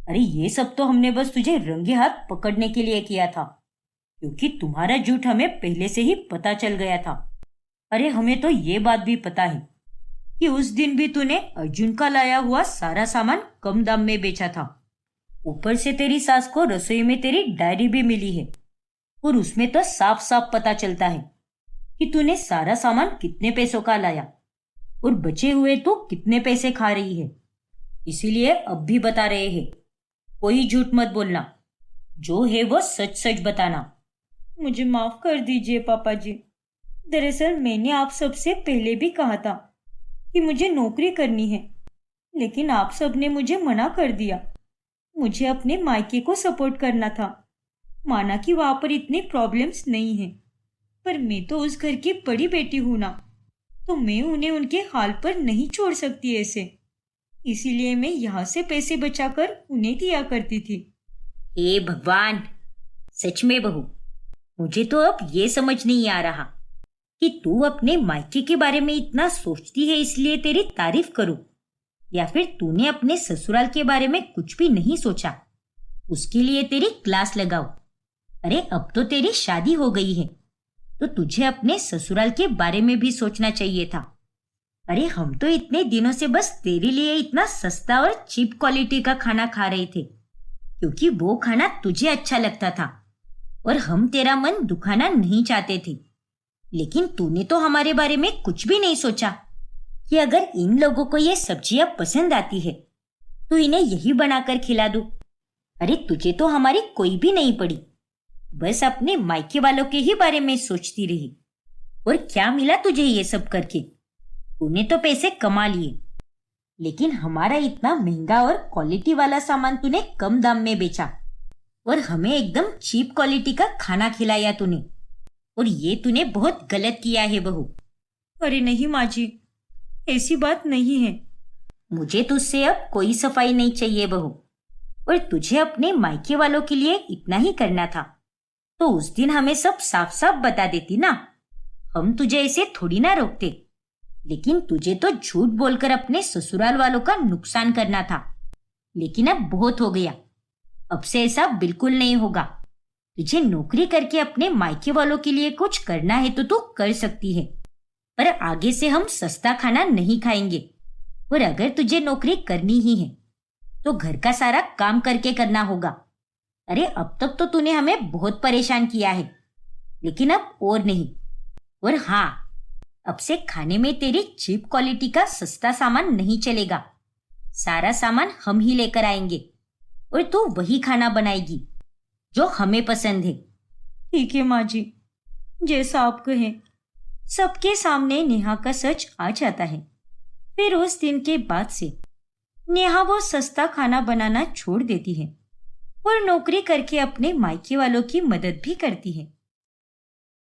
अरे ये सब तो हमने बस तुझे रंगे हाथ पकड़ने के लिए किया था, क्योंकि तुम्हारा झूठ हमें पहले से ही पता चल गया था। अरे हमें तो ये बात भी पता है कि उस दिन भी तूने अर्जुन का लाया हुआ सारा सामान कम दाम में बेचा था। ऊपर से तेरी सास को रसोई में तेरी डायरी भी मिली है, और उसमें तो साफ साफ पता चलता है कि तूने सारा सामान कितने पैसों का लाया, और बचे हुए तू कितने पैसे खा रही है। इसीलिए अब भी बता रहे हैं, कोई झूठ मत बोलना, जो है वो सच सच बताना। मुझे माफ कर दीजिए पापा जी। दरअसल मैंने आप सबसे पहले भी कहा था कि मुझे नौकरी करनी है, लेकिन आप सब ने मुझे मना कर दिया। मुझे अपने मायके को सपोर्ट करना था। माना कि वहां पर इतनी प्रॉब्लम्स नहीं है, पर मैं तो उस घर की बड़ी बेटी हूं ना, तो मैं उन्हें उनके हाल पर नहीं छोड़ सकती ऐसे। इसीलिए मैं यहाँ से पैसे बचाकर उन्हें दिया करती थी। हे भगवान, सच में बहू, मुझे तो अब ये समझ नहीं आ रहा कि तू अपने मायके के बारे में इतना सोचती है इसलिए तेरी तारीफ करूं, या फिर तूने अपने ससुराल के बारे में कुछ भी नहीं सोचा उसके लिए तेरी क्लास लगाओ। अरे अब तो तेरी शादी हो गई है, तो तुझे अपने ससुराल के बारे में भी सोचना चाहिए था। अरे हम तो इतने दिनों से बस तेरे लिए इतना सस्ता और चीप क्वालिटी का खाना खा रहे थे, क्योंकि वो खाना तुझे अच्छा लगता था और हम तेरा मन दुखाना नहीं चाहते थे। लेकिन तूने तो हमारे बारे में कुछ भी नहीं सोचा कि अगर इन लोगों को ये सब्जियां पसंद आती है तो इन्हें यही बनाकर खिला दूं। अरे तुझे तो हमारी कोई भी नहीं पड़ी, बस अपने मायके वालों के ही बारे में सोचती रही। और क्या मिला तुझे ये सब करके? तूने तो पैसे कमा लिए, लेकिन हमारा इतना महंगा और क्वालिटी वाला सामान तूने कम दाम में बेचा और हमें एकदम चीप क्वालिटी का खाना खिलाया तूने। और ये तूने बहुत गलत किया है बहू। अरे नहीं माँ जी, ऐसी बात नहीं है। मुझे तुझसे अब कोई सफाई नहीं चाहिए बहू। और तुझे अपने मायके वालों के लिए इतना ही करना था तो उस दिन हमें सब साफ साफ बता देती ना। हम तुझे ऐसे थोड़ी ना रोकते, लेकिन तुझे तो झूठ बोलकर अपने ससुराल वालों का नुकसान करना था। लेकिन अब बहुत हो गया, अब से ऐसा बिल्कुल नहीं होगा। तुझे नौकरी करके अपने मायके वालों के लिए कुछ करना है तो तू कर सकती है, पर आगे से हम सस्ता खाना नहीं खाएंगे। और अगर तुझे नौकरी करनी ही है तो घर का सारा काम करके करना होगा। अरे अब तक तो तूने हमें बहुत परेशान किया है, लेकिन अब और नहीं। और हाँ, अब से खाने में तेरी चीप क्वालिटी का सस्ता सामान नहीं चलेगा। सारा सामान हम ही लेकर आएंगे और तू वही खाना बनाएगी जो हमें पसंद है। ठीक है माँ जी, जैसा आप कहें। सबके सामने नेहा का सच आ जाता है। फिर उस दिन के बाद से नेहा वो सस्ता खाना बनाना छोड़ देती है और नौकरी करके अपने मायके वालों की मदद भी करती है।